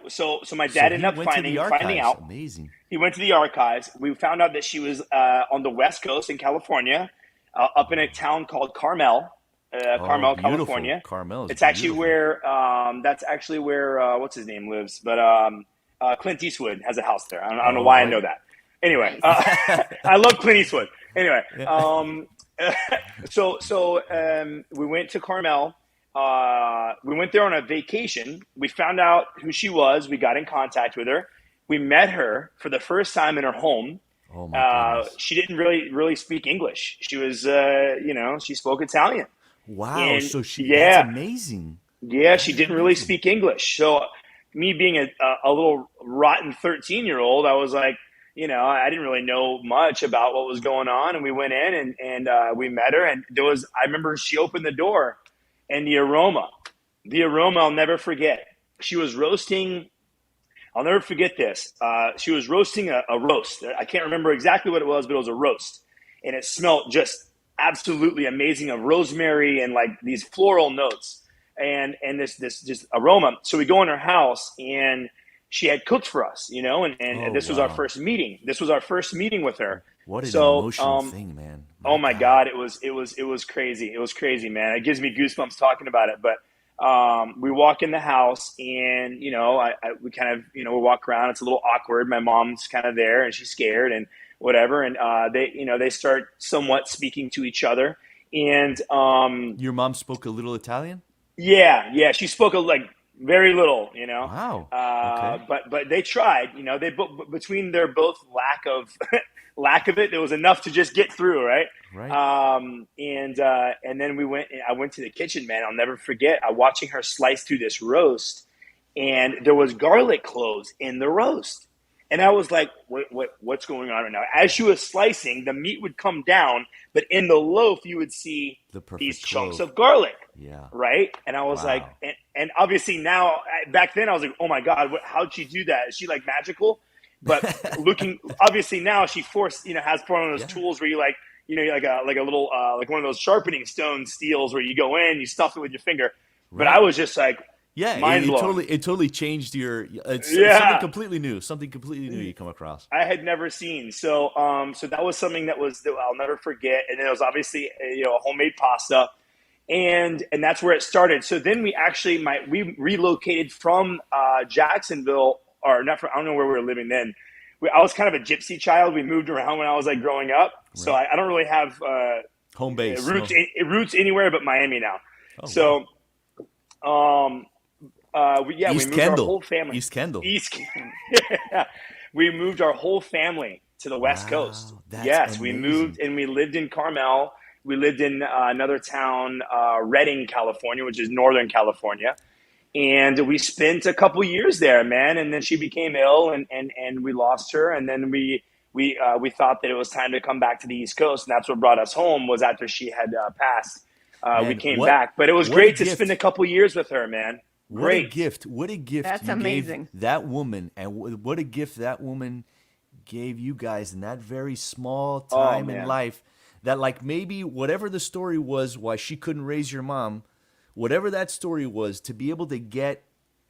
so my So dad he ended up went to the finding archives. out. Amazing. He went to the archives. We found out that she was on the West Coast in California, up in a town called Carmel, Carmel, beautiful. California. Carmel is It's actually beautiful. that's actually where what's his name lives, but Clint Eastwood has a house there. I don't know Oh, why I right. know that. Anyway, I love Clint Eastwood. Anyway, so we went to Carmel. We went there on a vacation. We found out who she was. We got in contact with her. We met her for the first time in her home. Oh my goodness. She didn't really speak English. She was, she spoke Italian. Wow. And So that's yeah, amazing. yeah, That she is didn't really amazing. speak English. So me being a little rotten 13-year-old, I was like, I didn't really know much about what was going on. And we went in and we met her, and I remember she opened the door, and the aroma, I'll never forget. She was roasting. I'll never forget this. She was roasting a roast. I can't remember exactly what it was, but it was a roast. And it smelled just absolutely amazing, of rosemary and like these floral notes and this just aroma. So we go in her house, and she had cooked for us, and Oh, this was our wow. first meeting. This was our first meeting with her. What an So, emotional thing, man. oh my God, it was crazy. It was crazy, man. It gives me goosebumps talking about it. But we walk in the house, and we kind of we walk around. It's a little awkward. My mom's kind of there, and she's scared and whatever. And they start somewhat speaking to each other. And Your mom spoke a little Italian? yeah, she spoke like very little, Wow. Okay. but they tried. Between their both lack of it, there was enough to just get through, right? Right. And then I went to the kitchen, man. I'll never forget. I watching her slice through this roast, and there was garlic cloves in the roast. And I was like, what's going on right now? As she was slicing, the meat would come down, but in the loaf, you would see The perfect these chunks clove. of garlic, Yeah. right? And I was like, Wow. and obviously now, back then, I was like, oh my God, how'd she do that? Is she like magical? But obviously now she has one of those Yeah. tools where you like, like a little, like one of those sharpening stone steels where you go in, you stuff it with your finger. But Right. I was just like, Yeah, mind it blowing. totally changed it's Yeah. something completely new. Something completely new you come across. I had never seen. So that was something that I'll never forget. And then it was obviously a homemade pasta, and that's where it started. So then we relocated from Jacksonville, or not from, I don't know where we were living then. I was kind of a gypsy child. We moved around when I was like growing up, so Right. I don't really have Home base. roots anywhere but Miami now. Oh, So we East moved Kendall. our whole family. East Kendall. Yeah. We moved our whole family to the West Wow, Coast. that's Yes, we amazing. moved, and we lived in Carmel. We lived in another town, Redding, California, which is Northern California. And we spent a couple years there, man. And then she became ill, and we lost her. And then we thought that it was time to come back to the East Coast, and that's what brought us home. Was after she had passed, we Man, came what back. But it was what a great to gift. spend a couple years with her, man. What a Great. gift. What a gift That's you amazing. gave that woman. And what a gift that woman gave you guys in that very small Oh time in man. life, that like maybe whatever the story was why she couldn't raise your mom, whatever that story was, to be able to get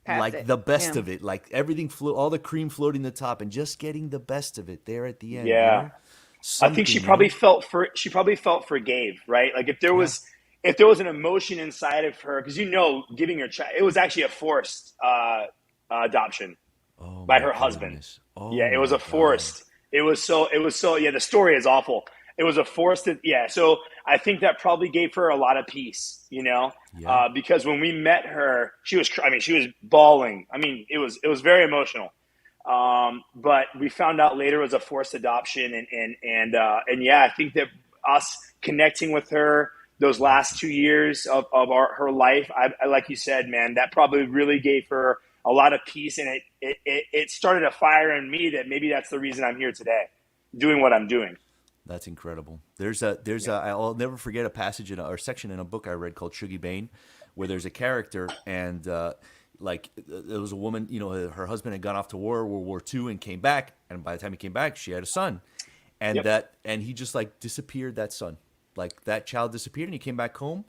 Past like it. the best Yeah. of it, like everything all the cream floating the top and just getting the best of it there at the end, Yeah. I think Something, she probably felt forgave, right? Like Yeah. if there was an emotion inside of her, because giving her child, it was actually a forced adoption Oh by my her husband. goodness. Yeah, Oh it was my a God. forced. It was so. Yeah, the story is awful. It was a forced. Yeah, so I think that probably gave her a lot of peace, Yeah. because when we met her, she was. I mean, she was bawling. I mean, it was very emotional. But we found out later it was a forced adoption, and yeah, I think that us connecting with her those last 2 years of her life, I like you said, man, that probably really gave her a lot of peace, and it started a fire in me that maybe that's the reason I'm here today, doing what I'm doing. That's incredible. There's a I'll never forget a passage or section in a book I read called Shuggy Bane, where there's a character and there was a woman, her husband had gone off to World War II and came back, and by the time he came back, she had a son, and Yep. and he just like disappeared. That son, like that child disappeared, and he came back home,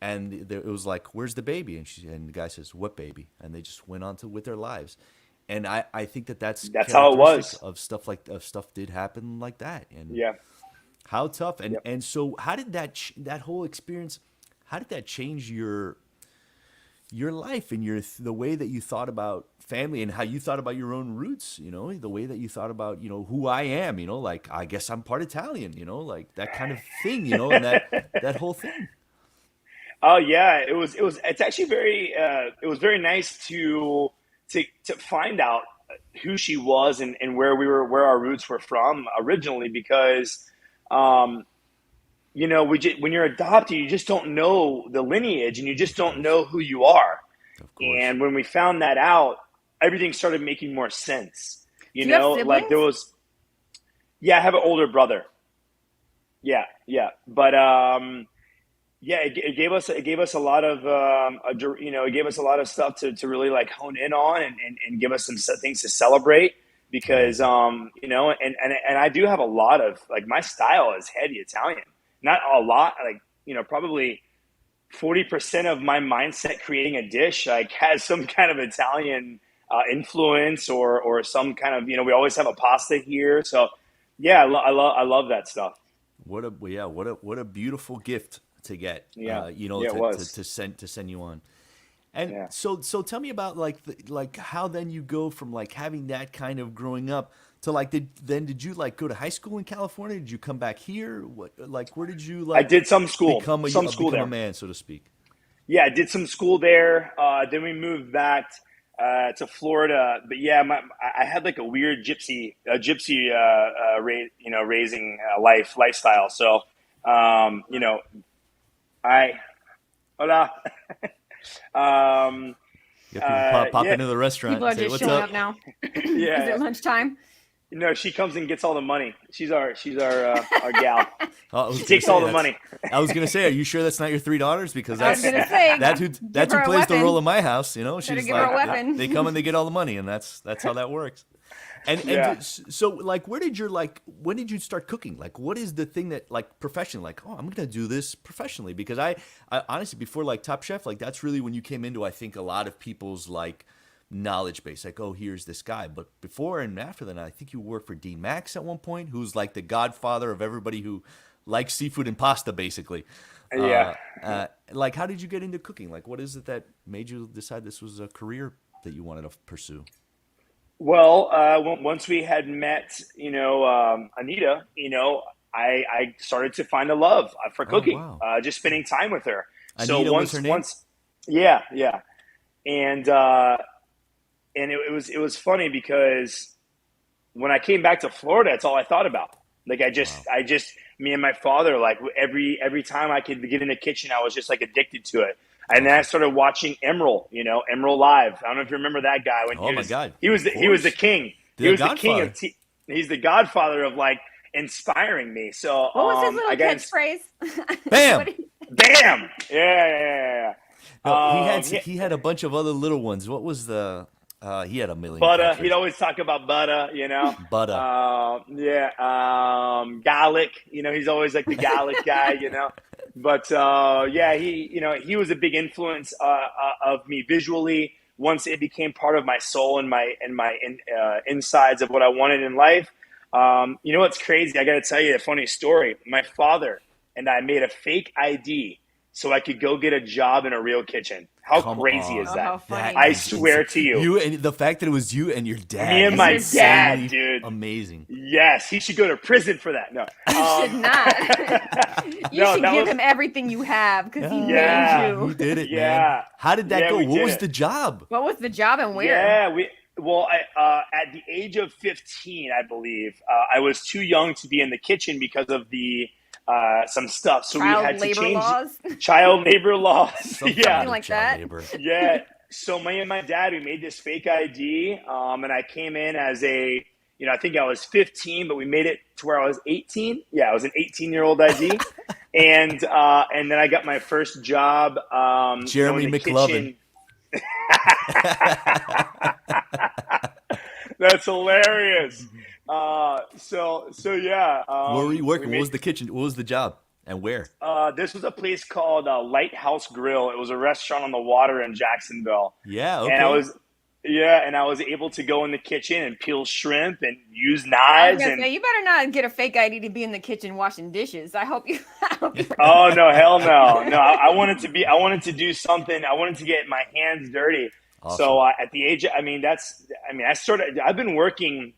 and it was like, "Where's the baby?" And the guy says, "What baby?" And they just went on with their lives. And I think that's That's how it characteristic was. of stuff did happen like that. And Yeah. how tough. And Yep. and so how did that whole experience, how did that change your life and the way that you thought about family and how you thought about your own roots, the way that you thought about, who I am, like I guess I'm part Italian, like that kind of thing, and that whole thing. Oh yeah, it's actually it was very nice to find out who she was and where our roots were from originally, because um when you're adopted, you just don't know the lineage and you just Of don't course. know who you are. Of course. And when we found that out, everything started making more sense. Do you have Like there siblings? was, yeah, I have an older brother. Yeah, yeah, but yeah, it gave us a lot of it gave us a lot of stuff to really like hone in on and give us some things to celebrate, because Amazing. and I do have a lot of, like, my style is heavy Italian, not a lot, like, probably 40% of my mindset creating a dish like has some kind of Italian influence, or some kind of, we always have a pasta here, so yeah, I love that stuff. What a beautiful gift to get, Yeah, yeah, it to was. send you on. And Yeah. so tell me about like how then you go from like having that kind of growing up to like did you like go to high school in California? Did you come back here? What, like where did you I like did some school become a there. man, so to speak? Yeah, I did some school there. Then we moved back to Florida. But yeah, I had like a weird raising lifestyle. So, I hola. um, You have people pop yeah, into the restaurant People and are say, just "What's showing up?" up now. Is yeah. it lunchtime? She comes and gets all the money. She's our gal. Oh, I was She gonna takes all say the that's. money. I was gonna say, are you sure that's not your $3? Because I was gonna say, who give that's who her a plays the role weapon. in my house. Better She's give her a like weapon. they come and they get all the money, and that's how that works. Yeah. So like, when did you start cooking? Like, what is the thing that like professionally, like, oh, I'm gonna do this professionally? Because I honestly, before like Top Chef, like that's really when you came into, I think, a lot of people's like knowledge base, like, oh, here's this guy. But before and after that, I think you worked for D Max at one point, who's like the godfather of everybody who likes seafood and pasta, basically. Yeah. Like, how did you get into cooking? Like, what is it that made you decide this was a career that you wanted to pursue? Well, once we had met, Anita, I started to find a love for Oh, cooking, wow. just spending time with her. So Anita was her name? yeah, yeah, and it was funny because when I came back to Florida, that's all I thought about. Like Wow. me and my father, like every time I could get in the kitchen, I was just like addicted to it. And then I Awesome. started watching Emerald, Emerald Live. I don't know if you remember that guy when Oh my God. he was Of the course. king. He The was the king Godfather. of he's the godfather of like inspiring me. So What was his I little got catchphrase? Bam! What did- bam. Yeah, yeah, yeah, yeah. No, He, he had a bunch of other little ones. What was the? He had a million butter. He'd catchphrases. always talk about butter, Butter. Yeah. Garlic. He's always like the garlic guy. But yeah, he was a big influence of me visually. Once it became part of my soul and my insides of what I wanted in life. What's crazy? I got to tell you a funny story. My father and I made a fake ID so I could go get a job in a real kitchen. How Come crazy on. is Oh, that? how funny. I swear to you. You and the fact that it was you and your dad. Me and is my insanely dad, dude. Amazing. Yes, he should go to prison for that. No, You should not. You No, should that give was- him everything you have because he Yeah. made You you. did it, man. Yeah. How did that Yeah, go? we What did was it. the job? What was the job and where? Yeah, at the age of 15, I believe, I was too young to be in the kitchen because of the some stuff. So we Child had to labor change laws. child labor laws. Some Yeah, kind of like child that. labor. yeah. So me and my dad, we made this fake ID, and I came in as I think I was 15, but we made it to where I was 18. Yeah, I was an 18-year-old ID, and then I got my first job. Jeremy in the McLovin. kitchen. That's hilarious. So yeah. Where were you working? we What was made- the kitchen? What was the job? And where? This was a place called Lighthouse Grill. It was a restaurant on the water in Jacksonville. Yeah, okay. And I was able to go in the kitchen and peel shrimp and use I was knives gonna and say, you better not get a fake ID to be in the kitchen washing dishes. I hope you. oh no, hell no. No, I wanted to do something. I wanted to get my hands dirty. Awesome. So at the age I've been working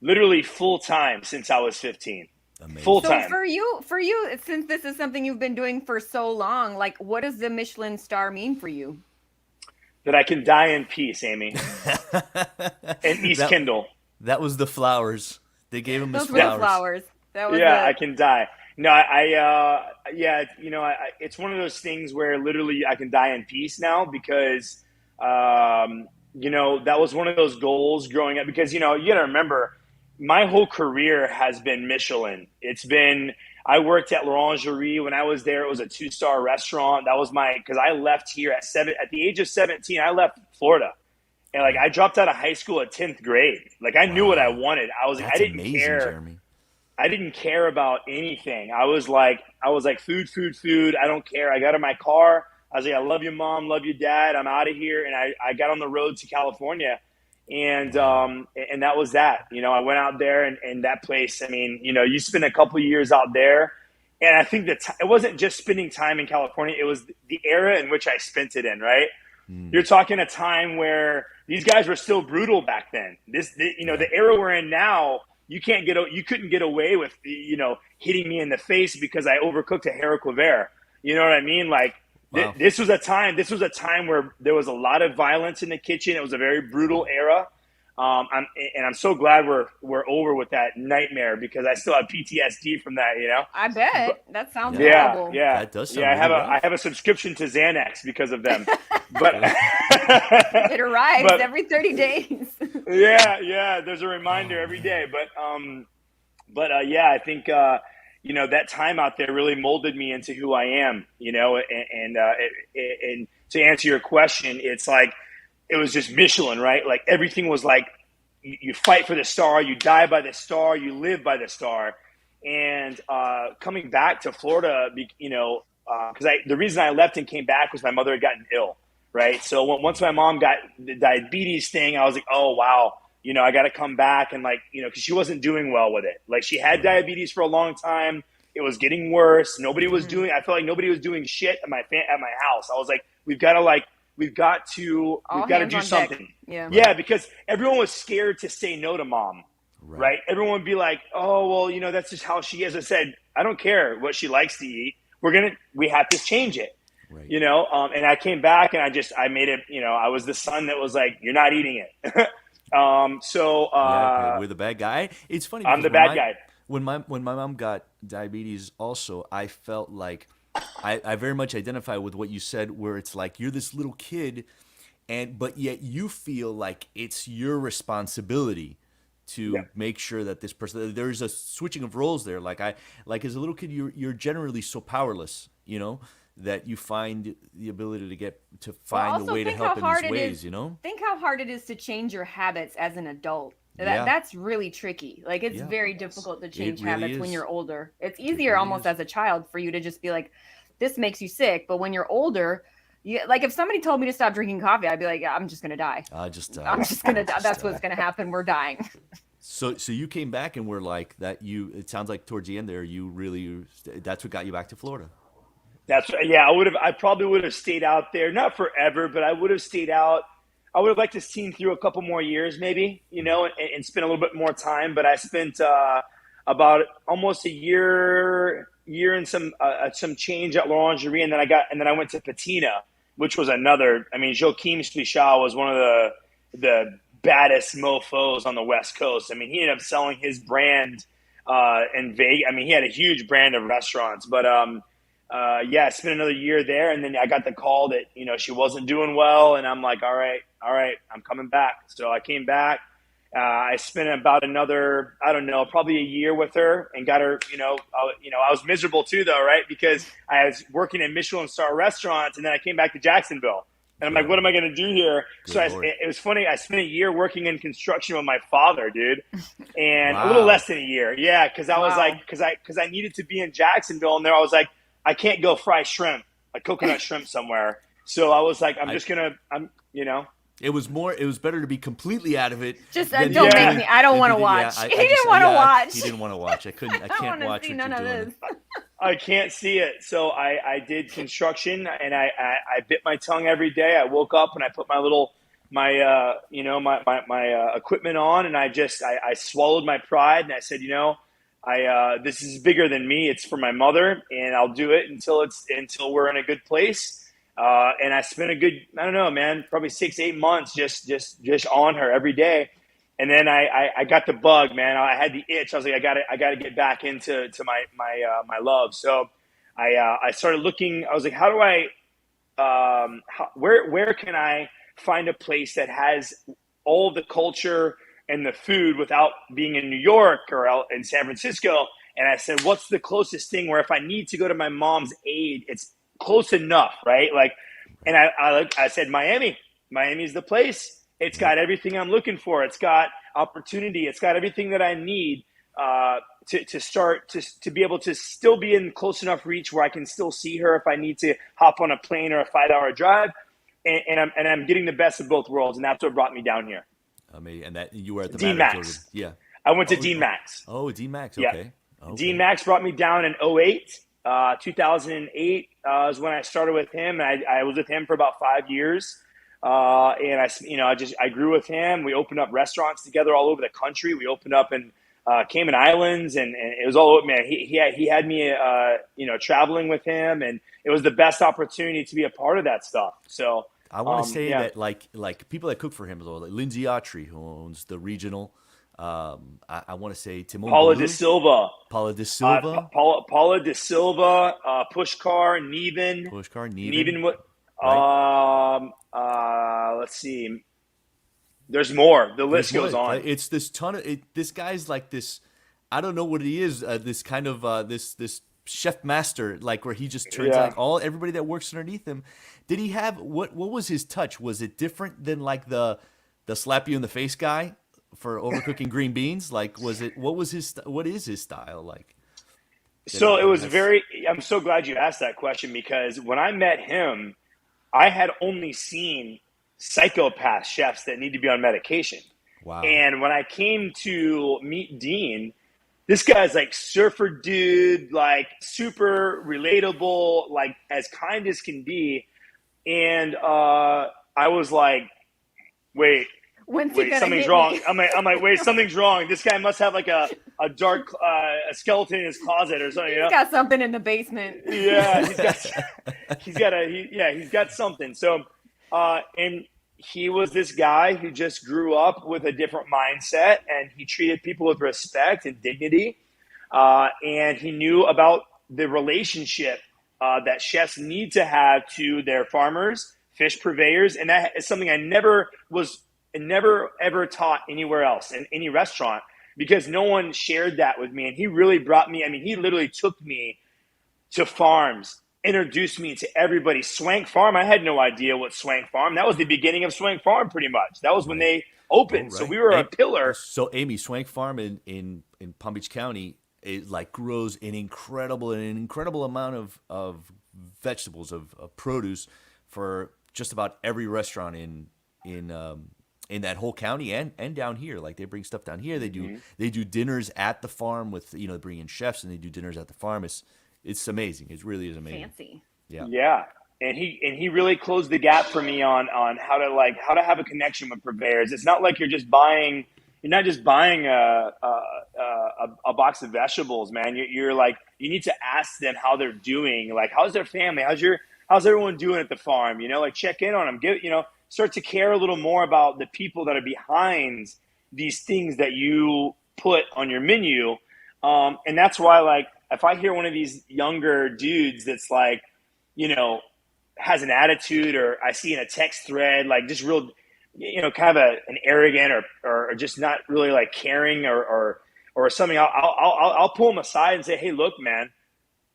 literally full time since I was 15. Amazing. Full So time. for you, since this is something you've been doing for so long, like, what does the Michelin star mean for you? That I can die in peace, Amy. And East That- Kendall. That was the flowers. They gave him his Those were the flowers. That was Yeah, the, I can die. No, it's one of those things where literally I can die in peace now because, that was one of those goals growing up because, you got to remember my whole career has been Michelin. I worked at L'Orangerie when I was there. It was a 2-star restaurant. That was because I left here at the age of 17, I left Florida. And I dropped out of high school at 10th grade. I knew what I wanted. I was That's I didn't amazing, care. Jeremy. I didn't care about anything. I was like, food. I don't care. I got in my car. I was like, I love you, Mom. Love you, Dad. I'm out of here. And I got on the road to California. And that was that. I went out there and that place, you spend a couple of years out there. And I think that it wasn't just spending time in California. It was the era in which I spent it in, right? You're talking a time where these guys were still brutal back then. The era we're in now, you couldn't get away with, hitting me in the face because I overcooked a haricot vert. You know what I mean? Wow. This was a time where there was a lot of violence in the kitchen. It was a very brutal era. I'm so glad we're over with that nightmare because I still have PTSD from that, I bet that sounds Yeah, horrible. yeah. That does sound I have really rough. I have a subscription to Xanax because of them. But It arrives But- every 30 days. yeah, there's a reminder every day. But I think that time out there really molded me into who I am. And to answer your question, it's it was just Michelin, right? Everything was you fight for the star, you die by the star, you live by the star. And coming back to Florida, because the reason I left and came back was my mother had gotten ill, right? So once my mom got the diabetes thing, I was like, oh wow, I got to come back and because she wasn't doing well with it. She had diabetes for a long time. It was getting worse. Nobody was doing. I felt like nobody was doing shit at my house. I was like, we've got to do All hands on deck. something. Yeah. Because everyone was scared to say no to Mom. Right? Everyone would be like, oh, well, that's just how she is. I said, I don't care what she likes to eat. We have to change it, Right. and I came back and I made it, I was the son that was like, you're not eating it. Okay, we're the bad guy. It's funny. I'm because the bad guy. When my mom got diabetes, also, I felt like I very much identify with what you said, where it's like you're this little kid, but yet you feel like it's your responsibility to make sure that this person. There's a switching of roles there. Like as a little kid, you're generally so powerless, that you find the ability to Well, find also the way to think how help in hard these it ways, is. you know? Think how hard it is to change your habits as an adult. Yeah, That's really tricky. Like it's yeah, very difficult to it change really habits when is. you're older. It's It easier really almost is. as a child for you to just be like, this makes you sick. But when you're older, like if somebody told me to stop drinking coffee, I'd be like, yeah, I'm just gonna die. I'm just gonna die. That's what's gonna happen. We're dying. So you came back and were like that. It sounds like towards the end there, that's what got you back to Florida. That's yeah. I probably would have stayed out there, not forever, but I would have stayed out. I would have liked to seen through a couple more years, maybe, and spend a little bit more time. But I spent about almost a year and some change at L'Orangerie, and then I went to Patina, which was another. I mean, Joachim Spichal was one of the baddest mofos on the West Coast. I mean, he ended up selling his brand in Vegas. I mean, he had a huge brand of restaurants, but yeah, I spent another year there, and then I got the call that she wasn't doing well, and I'm like, all right, I'm coming back. So I came back. I spent about another, I don't know, probably a year with her, and got her. I was miserable too, though, right? Because I was working in Michelin star restaurants, and then I came back to Jacksonville, and I'm like, what am I going to do here? So it was funny. I spent a year working in construction with my father, dude, and a little less than a year, yeah, because I was like, because I needed to be in Jacksonville, and there I was like, I can't go fry shrimp, like coconut shrimp somewhere. So I was like, It was better to be completely out of it. Just don't make me. I don't want to watch. He didn't want to watch. He didn't want to watch. I can't watch see what none you're of doing. this. I can't see it. So I did construction, and I bit my tongue every day. I woke up and I put my equipment on, and I swallowed my pride, and I said, this is bigger than me. It's for my mother, and I'll do it until we're in a good place. And I spent a good, I don't know, man, probably 6-8 months just on her every day. And then I got the bug, man. I had the itch. I was like, I gotta get back into my love. So I started looking. I was like, how do where can I find a place that has all the culture and the food without being in New York or in San Francisco? And I said, what's the closest thing where if I need to go to my mom's aid, it's close enough, right? Like, and I said, Miami. Miami's the place. It's got everything I'm looking for. It's got opportunity. It's got everything that I need to be able to still be in close enough reach where I can still see her if I need to hop on a plane or a 5-hour drive. And I'm getting the best of both worlds, and that's what brought me down here. And that you were at the Dean Max. Max. Yeah. I went to Dean Max. Oh, Dean Max. Yeah. Okay. Dean Max brought me down in 2008. 2008 is when I started with him, and I was with him for about 5 years. And I grew with him. We opened up restaurants together all over the country. We opened up in Cayman Islands, and it was all, man, he had me, traveling with him, and it was the best opportunity to be a part of that stuff. So I want to say that like people that cook for him, like Lindsay Autry, who owns the regional. I want to say Timon Paula Baloo, De Silva, Paula De Silva, Pushkar, Neven. Let's see. There's more. The list goes on. It's this ton of this guy's like this. I don't know what he is. This kind of this chef master, like where he just turns like everybody that works underneath him. Did he have what was his touch? Was it different than like the slap you in the face guy for overcooking green beans? Like, what is his style like? So it was I'm so glad you asked that question, because when I met him, I had only seen psychopath chefs that need to be on medication. Wow. And when I came to meet Dean, this guy's like surfer dude, like super relatable, like as kind as can be. And I was like, wait, something's wrong. I'm like, wait, something's wrong. This guy must have like a dark a skeleton in his closet or something. He's got something in the basement. Yeah, he's got something. So, and he was this guy who just grew up with a different mindset, and he treated people with respect and dignity. And he knew about the relationship that chefs need to have to their farmers, fish purveyors, and that is something I never ever taught anywhere else in any restaurant, because no one shared that with me. And he really brought me, I mean, he literally took me to farms introduced me to everybody. Swank Farm, I had no idea what Swank Farm. That was the beginning of Swank Farm, pretty much. That was when they opened. So we were a pillar. So Amy, Swank Farm in Palm Beach County, it like grows an incredible amount of vegetables, of produce for just about every restaurant in that whole county and down here. Like they bring stuff down here. They do dinners at the farm with, they bring in chefs and they do dinners at the farm. It's amazing. It really is amazing. Fancy. Yeah. Yeah. And he really closed the gap for me on how to have a connection with purveyors. It's not like you're not just buying a box of vegetables, man. You're like, you need to ask them how they're doing. Like, how's their family? How's everyone doing at the farm? Like check in on them. Start to care a little more about the people that are behind these things that you put on your menu. And that's why, like, if I hear one of these younger dudes that's like, has an attitude, or I see in a text thread, like just real, kind of an arrogant or just not really like caring or something, I'll pull them aside and say, hey, look, man,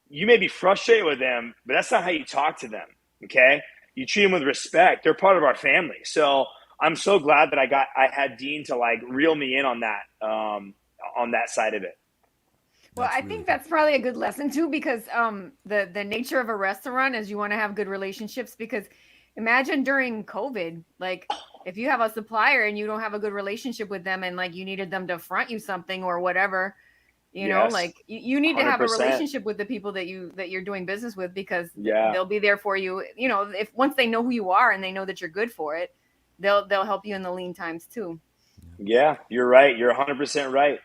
you may be frustrated with them, but that's not how you talk to them. Okay. You treat them with respect. They're part of our family. So I'm so glad that I had Dean to like reel me in on that side of it. Well, I think that's probably a good lesson too, because the nature of a restaurant is you want to have good relationships, because imagine during COVID, like if you have a supplier and you don't have a good relationship with them and like you needed them to front you something or whatever, like you need to have a 100%. relationship with the people that you're doing business with, because they'll be there for you. If once they know who you are and they know that you're good for it, they'll help you in the lean times too. Yeah, you're right. You're 100% right.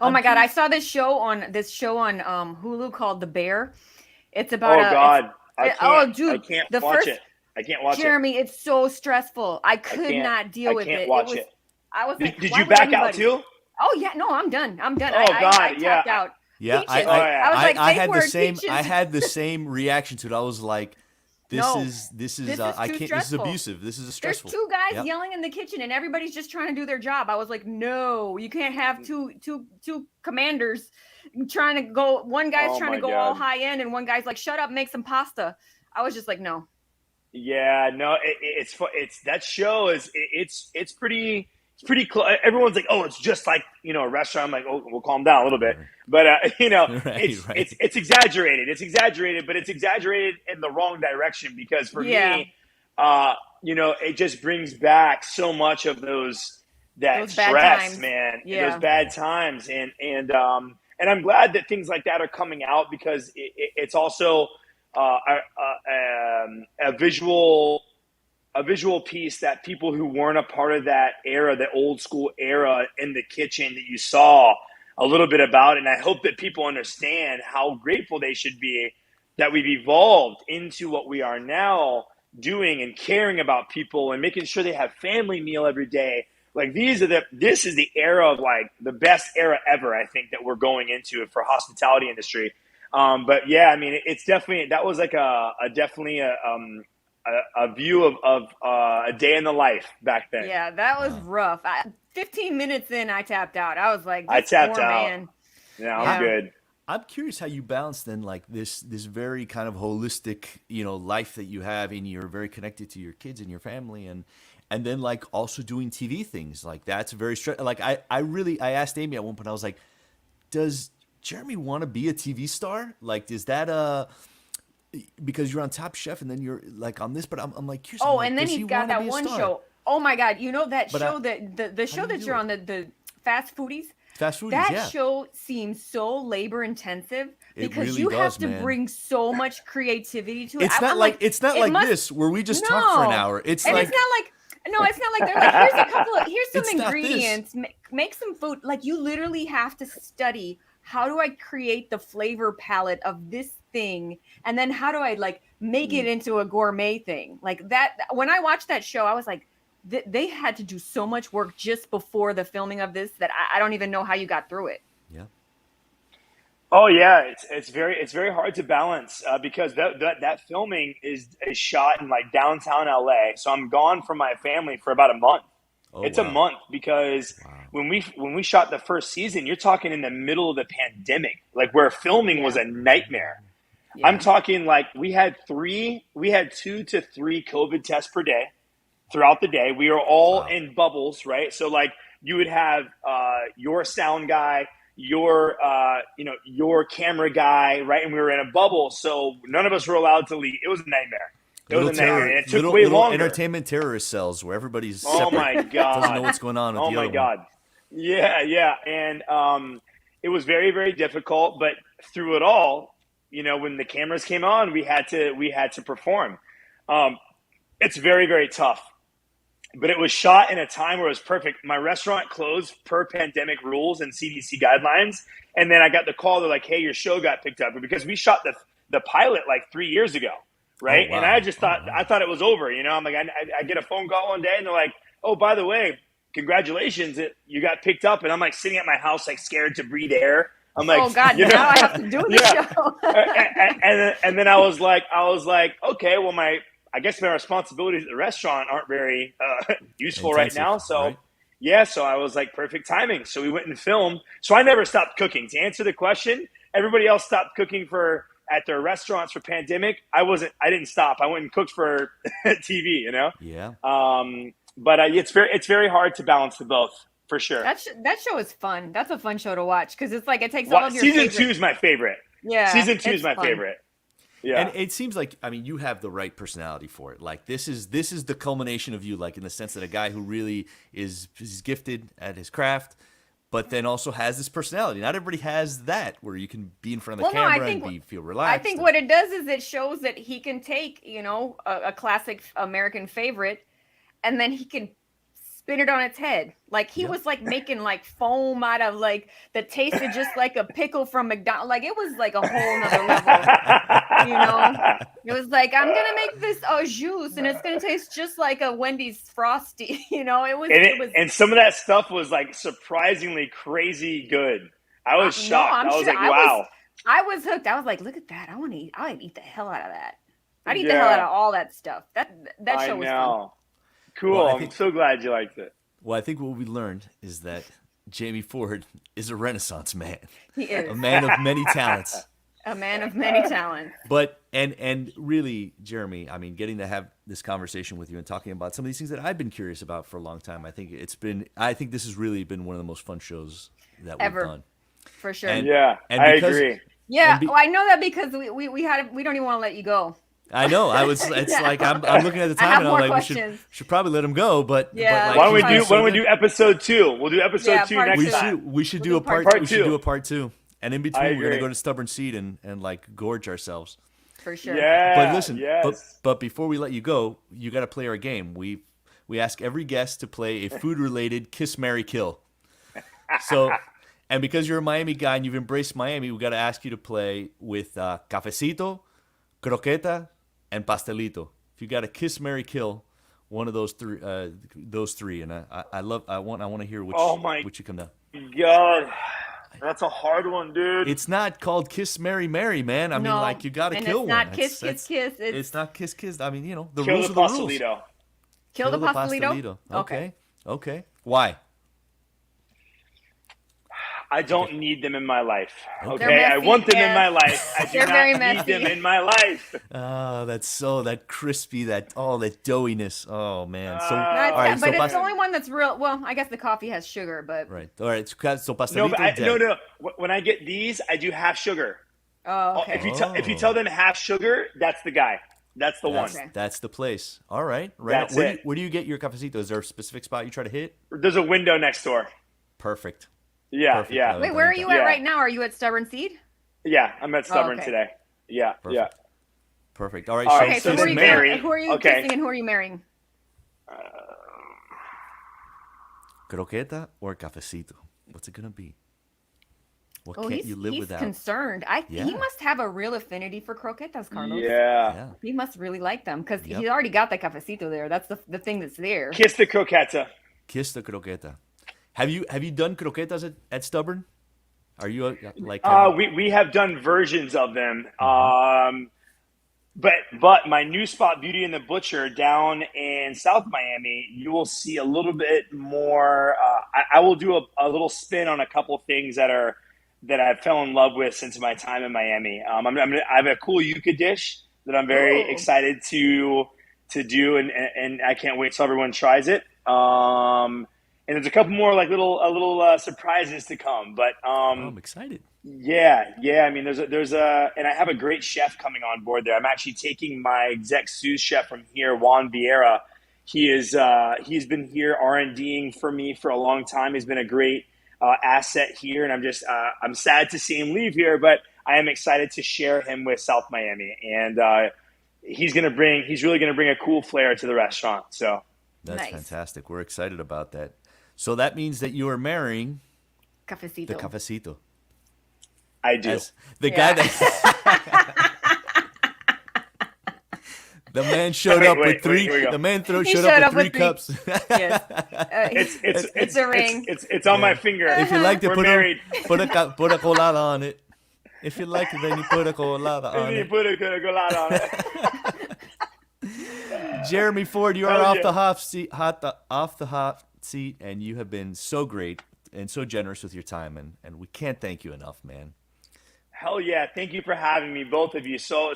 Oh my God. I saw this show on Hulu called The Bear. It's about I can't watch it. Jeremy, it's so stressful. I could not deal with it. I can't watch it. I was like, did you back out too? Oh yeah, no, I'm done. Oh God, I tapped out. Yeah, I was like, I had the same reaction to it. I was like, this is I can't. Stressful. This is abusive. This is stressful. There's two guys yelling in the kitchen, and everybody's just trying to do their job. I was like, no, you can't have two commanders trying to go. One guy's trying to go all high end, and one guy's like, shut up, make some pasta. I was just like, no. Yeah, no, it's that show it's pretty close. Everyone's like, oh, it's just like, a restaurant. I'm like, oh, we'll calm down a little bit. But, it's exaggerated. It's exaggerated, but it's exaggerated in the wrong direction, because for me, it just brings back so much of those stress, man. Yeah. Those bad times. And I'm glad that things like that are coming out, because it's also a visual piece that people who weren't a part of that era, the old school era in the kitchen, that you saw a little bit about. And I hope that people understand how grateful they should be that we've evolved into what we are now doing, and caring about people and making sure they have family meal every day. Like this is the era of like the best era ever, I think, that we're going into for hospitality industry. But yeah, I mean, it's definitely, that was like a view of a day in the life back then. Yeah, that was rough. 15 minutes in, I tapped out. I was like, I tapped out. Man. Yeah, I'm good. I'm curious how you balance then, like this very kind of holistic, life that you have, and you're very connected to your kids and your family, and then like also doing TV things. Like that's very like I asked Amy at one point, I was like, does Jeremy want to be a TV star? Like, is that because you're on Top Chef and then you're like on this, but I'm like curious. Oh, like, and then he's got that one show. Oh my God, that show the show that you're on, the Fast Foodies. That show seems so labor intensive, because really you does, have to man. bring so much creativity to it. It's not like this where we just talk for an hour. It's not like they're like, here's some ingredients, make some food. Like, you literally have to study, how do I create the flavor palette of this thing, and then how do I like make it into a gourmet thing like that. When I watched that show, I was like, they had to do so much work just before the filming of this that I don't even know how you got through it. Yeah. Oh yeah, it's very hard to balance because that filming is shot in like downtown LA. So I'm gone from my family for about a month. Oh, it's wow. a month because when we shot the first season, you're talking in the middle of the pandemic, like where filming was a nightmare. Yeah. I'm talking like we had 2 to 3 COVID tests per day throughout the day. We were all in bubbles, right? So like you would have your sound guy, your your camera guy, right? And we were in a bubble, so none of us were allowed to leave. It was a nightmare. It was a nightmare. And it took way longer. Entertainment terrorist cells where everybody's separate. Oh my god! Doesn't know what's going on. With oh the my other god! One. Yeah, and it was very, very difficult. But through it all, when the cameras came on, we had to perform. It's very, very tough. But it was shot in a time where it was perfect. My restaurant closed per pandemic rules and CDC guidelines. And then I got the call. They're like, hey, your show got picked up. Because we shot the pilot like 3 years ago, right? Oh, wow. And I just thought it was over. I'm like, I get a phone call one day and they're like, oh, by the way, congratulations, you got picked up. And I'm like sitting at my house like scared to breathe air. I'm like, oh God, now I have to do this show. and then I was like, okay, well, I guess my responsibilities at the restaurant aren't very useful right now. So, right? Yeah, so I was like, perfect timing. So we went and filmed. So I never stopped cooking. To answer the question, everybody else stopped cooking at their restaurants for pandemic. I didn't stop. I went and cooked for TV, Yeah. But it's very hard to balance the both, for sure. That show is fun. That's a fun show to watch because it's like it takes all of your Season 2 is my favorite. Yeah. Season 2 is my fun. favorite. Yeah. And it seems like, you have the right personality for it. Like this is the culmination of you, like in the sense that a guy who really is gifted at his craft, but then also has this personality. Not everybody has that where you can be in front of the camera and feel relaxed. I think what it does is it shows that he can take, a classic American favorite and then he can spin it on its head. Like he was like making like foam out of like that tasted just like a pickle from McDonald's. Like it was like a whole nother level. It was like, I'm gonna make this au jus and it's gonna taste just like a Wendy's Frosty. It was and some of that stuff was like surprisingly crazy good. I was shocked. I was like, wow. I was hooked. I was like, look at that. I'd eat the hell out of that. I'd eat the hell out of all that stuff. That show was fun. Cool. Well, I'm so glad you liked it. Well, I think what we learned is that Jamie Ford is a Renaissance man. He is. A man of many talents. A man of many talents. But, and really, Jeremy, getting to have this conversation with you and talking about some of these things that I've been curious about for a long time, I think this has really been one of the most fun shows that we've done. For sure. And I agree. Yeah, I know that because we don't even want to let you go. I know. It's like I'm looking at the time and I'm like, we should probably let him go, but yeah. Why don't we do episode 2? We'll do episode 2 next time. We should do a part 2. We should do a part 2. And in between, we're gonna go to Stubborn Seed and like gorge ourselves. For sure. Yeah. But listen, but before we let you go, you got to play our game. We ask every guest to play a food-related kiss, marry, kill. So, and because you're a Miami guy and you've embraced Miami, we got to ask you to play with cafecito, croqueta, and pastelito. If you got a kiss, marry, kill, one of those three, and I want to hear which you come down. God, that's a hard one, dude. It's not called kiss, marry, marry, man. You got to kill one. It's not kiss, kiss, kiss. It's not kiss, kiss. The kill rules the are the rules. Kill the pastelito. Okay. Why? I don't need them in my life. Okay, I want them in my life. I do not need them in my life. Oh, that crispy, that doughiness. Oh man. So, but it's the only one that's real. Well, I guess the coffee has sugar, but right. All right. So pastelito. No. When I get these, I do half sugar. Oh, okay. If you tell them half sugar, that's the guy. That's the one. That's the place. All right. That's it. Where do you get your cafecito? Is there a specific spot you try to hit? There's a window next door. Perfect. Yeah, Perfect. yeah. Wait, where are you at right now? Are you at Stubborn Seed? Yeah, I'm at Stubborn today. Yeah, Perfect. yeah. Perfect. All right. Okay, so who are you marrying? kissing and who are you marrying? Croqueta or cafecito? What's it gonna be? What can't you live without? He's concerned. He must have a real affinity for croquetas, Carlos. Yeah. He must really like them because he's already got the cafecito there. That's the thing that's there. Kiss the croqueta. Kiss the croqueta. Have you done croquetas at Stubborn? Are you we have done versions of them. But my new spot, Beauty and the Butcher, down in South Miami, you will see a little bit more. I will do a little spin on a couple things that are that I fell in love with since my time in Miami. I have a cool yuca dish that I'm very Ooh. excited to do, and I can't wait till everyone tries it. And there's a couple more like little surprises to come, but Oh, I'm excited. yeah. I mean, and I have a great chef coming on board there. I'm actually taking my exec sous chef from here, Juan Vieira. He's been here R&Ding for me for a long time. He's been a great asset here, and I'm sad to see him leave here, but I am excited to share him with South Miami, and he's really gonna bring a cool flair to the restaurant. So That's Nice. fantastic. We're excited about that. So that means that you are marrying the Cafecito. cafecito. I do. As the Yeah. guy that the man showed up with three. Here we go. The man showed showed up up with with three three- cups. Yes. It's a ring. It's on my finger. If you like to We're put married. put a colada on it. If you like it, then you put a colada on You it. put a colada on it. Jeremy Ford, you are Hell off yeah. the hot seat, and you have been so great and so generous with your time, and we can't thank you enough, man. Hell yeah! Thank you for having me, both of you. So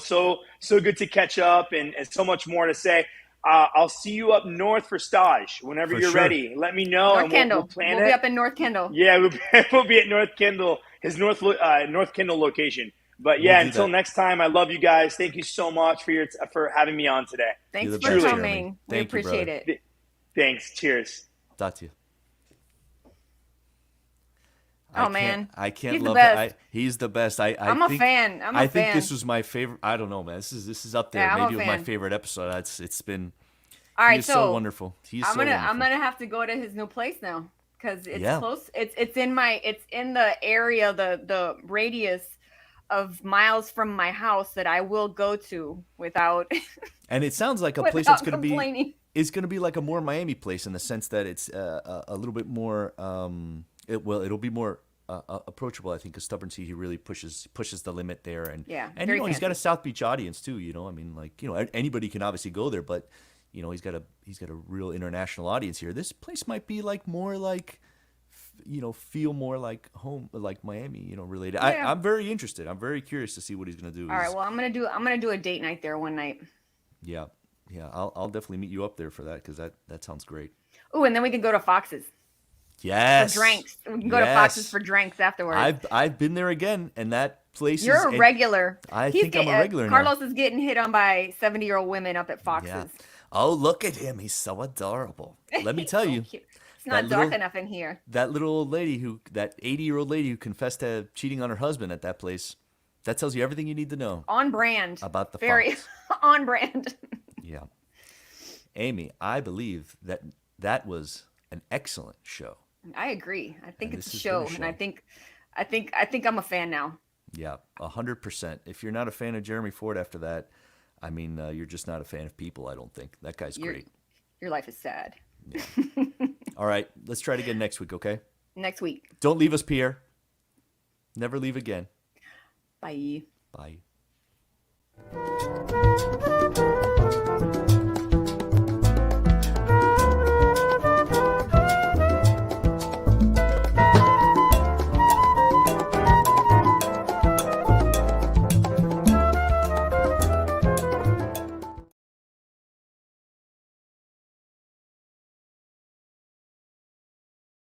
good to catch up, and so much more to say. I'll see you up north for stage whenever For you're sure. ready. Let me know, North and Kendall. we'll plan We'll it. be up in North Kendall. Yeah, we'll be at North Kendall, his North Kendall location. But yeah, We'll do until that. next time, I love you guys. Thank you so much for having me on today. Thanks You're the for best, coming. Jeremy. We Thank you, appreciate brother. it. Thanks. Cheers. Talk to you. Oh, man. I can't He's the love best. it. He's the best. I'm a fan. I think this was my favorite. I don't know, man. This is up there. Yeah, I'm a Maybe it was my fan. favor episode. It's been. All right, He's so wonderful. He's I'm so gonna wonderful. have to go to his new place now because it's Yeah. close. It's in the area, the radius of miles from my house that I will go to without And it sounds like a place that's without going to be. complaining. It's going to be like a more Miami place in the sense that it's a little bit more. It'll be more approachable. I think because Stubborn Seed, he really pushes the limit there, and Yeah, and very he's got a fancy. South Beach audience too. I mean, like anybody can obviously go there, but he's got a real international audience here. This place might be like more like. Feel more like home, like Miami, related. Yeah. I'm very interested. I'm very curious to see what he's gonna do. All right, well, I'm gonna do a date night there one night. Yeah. I'll definitely meet you up there for that because that sounds great. Oh, and then we can go to Fox's Yes. for drinks. We can go to Fox's for drinks afterwards. I've been there again, and that place You're is. a regular. I think I'm a regular now. Carlos is getting hit on by 70-year-old women up at Fox's. Yeah. Oh, look at him! He's so adorable. Let me tell So you, cute. It's not that dark little- enough in here. that little old lady that 80-year-old lady who confessed to cheating on her husband at that place. That tells you everything you need to know On brand. about the Very Fox. on brand. Yeah. Amy, I believe that was an excellent show. I agree. I think And it's a this has been a show, and I show. think I'm a fan now. Yeah, 100%. If you're not a fan of Jeremy Ford after that, I mean, you're just not a fan of people, I don't think. That guy's great. Your life is sad. All right, let's try it again next week, okay? Next week. Don't leave us, Pierre. Never leave again. Bye. Bye.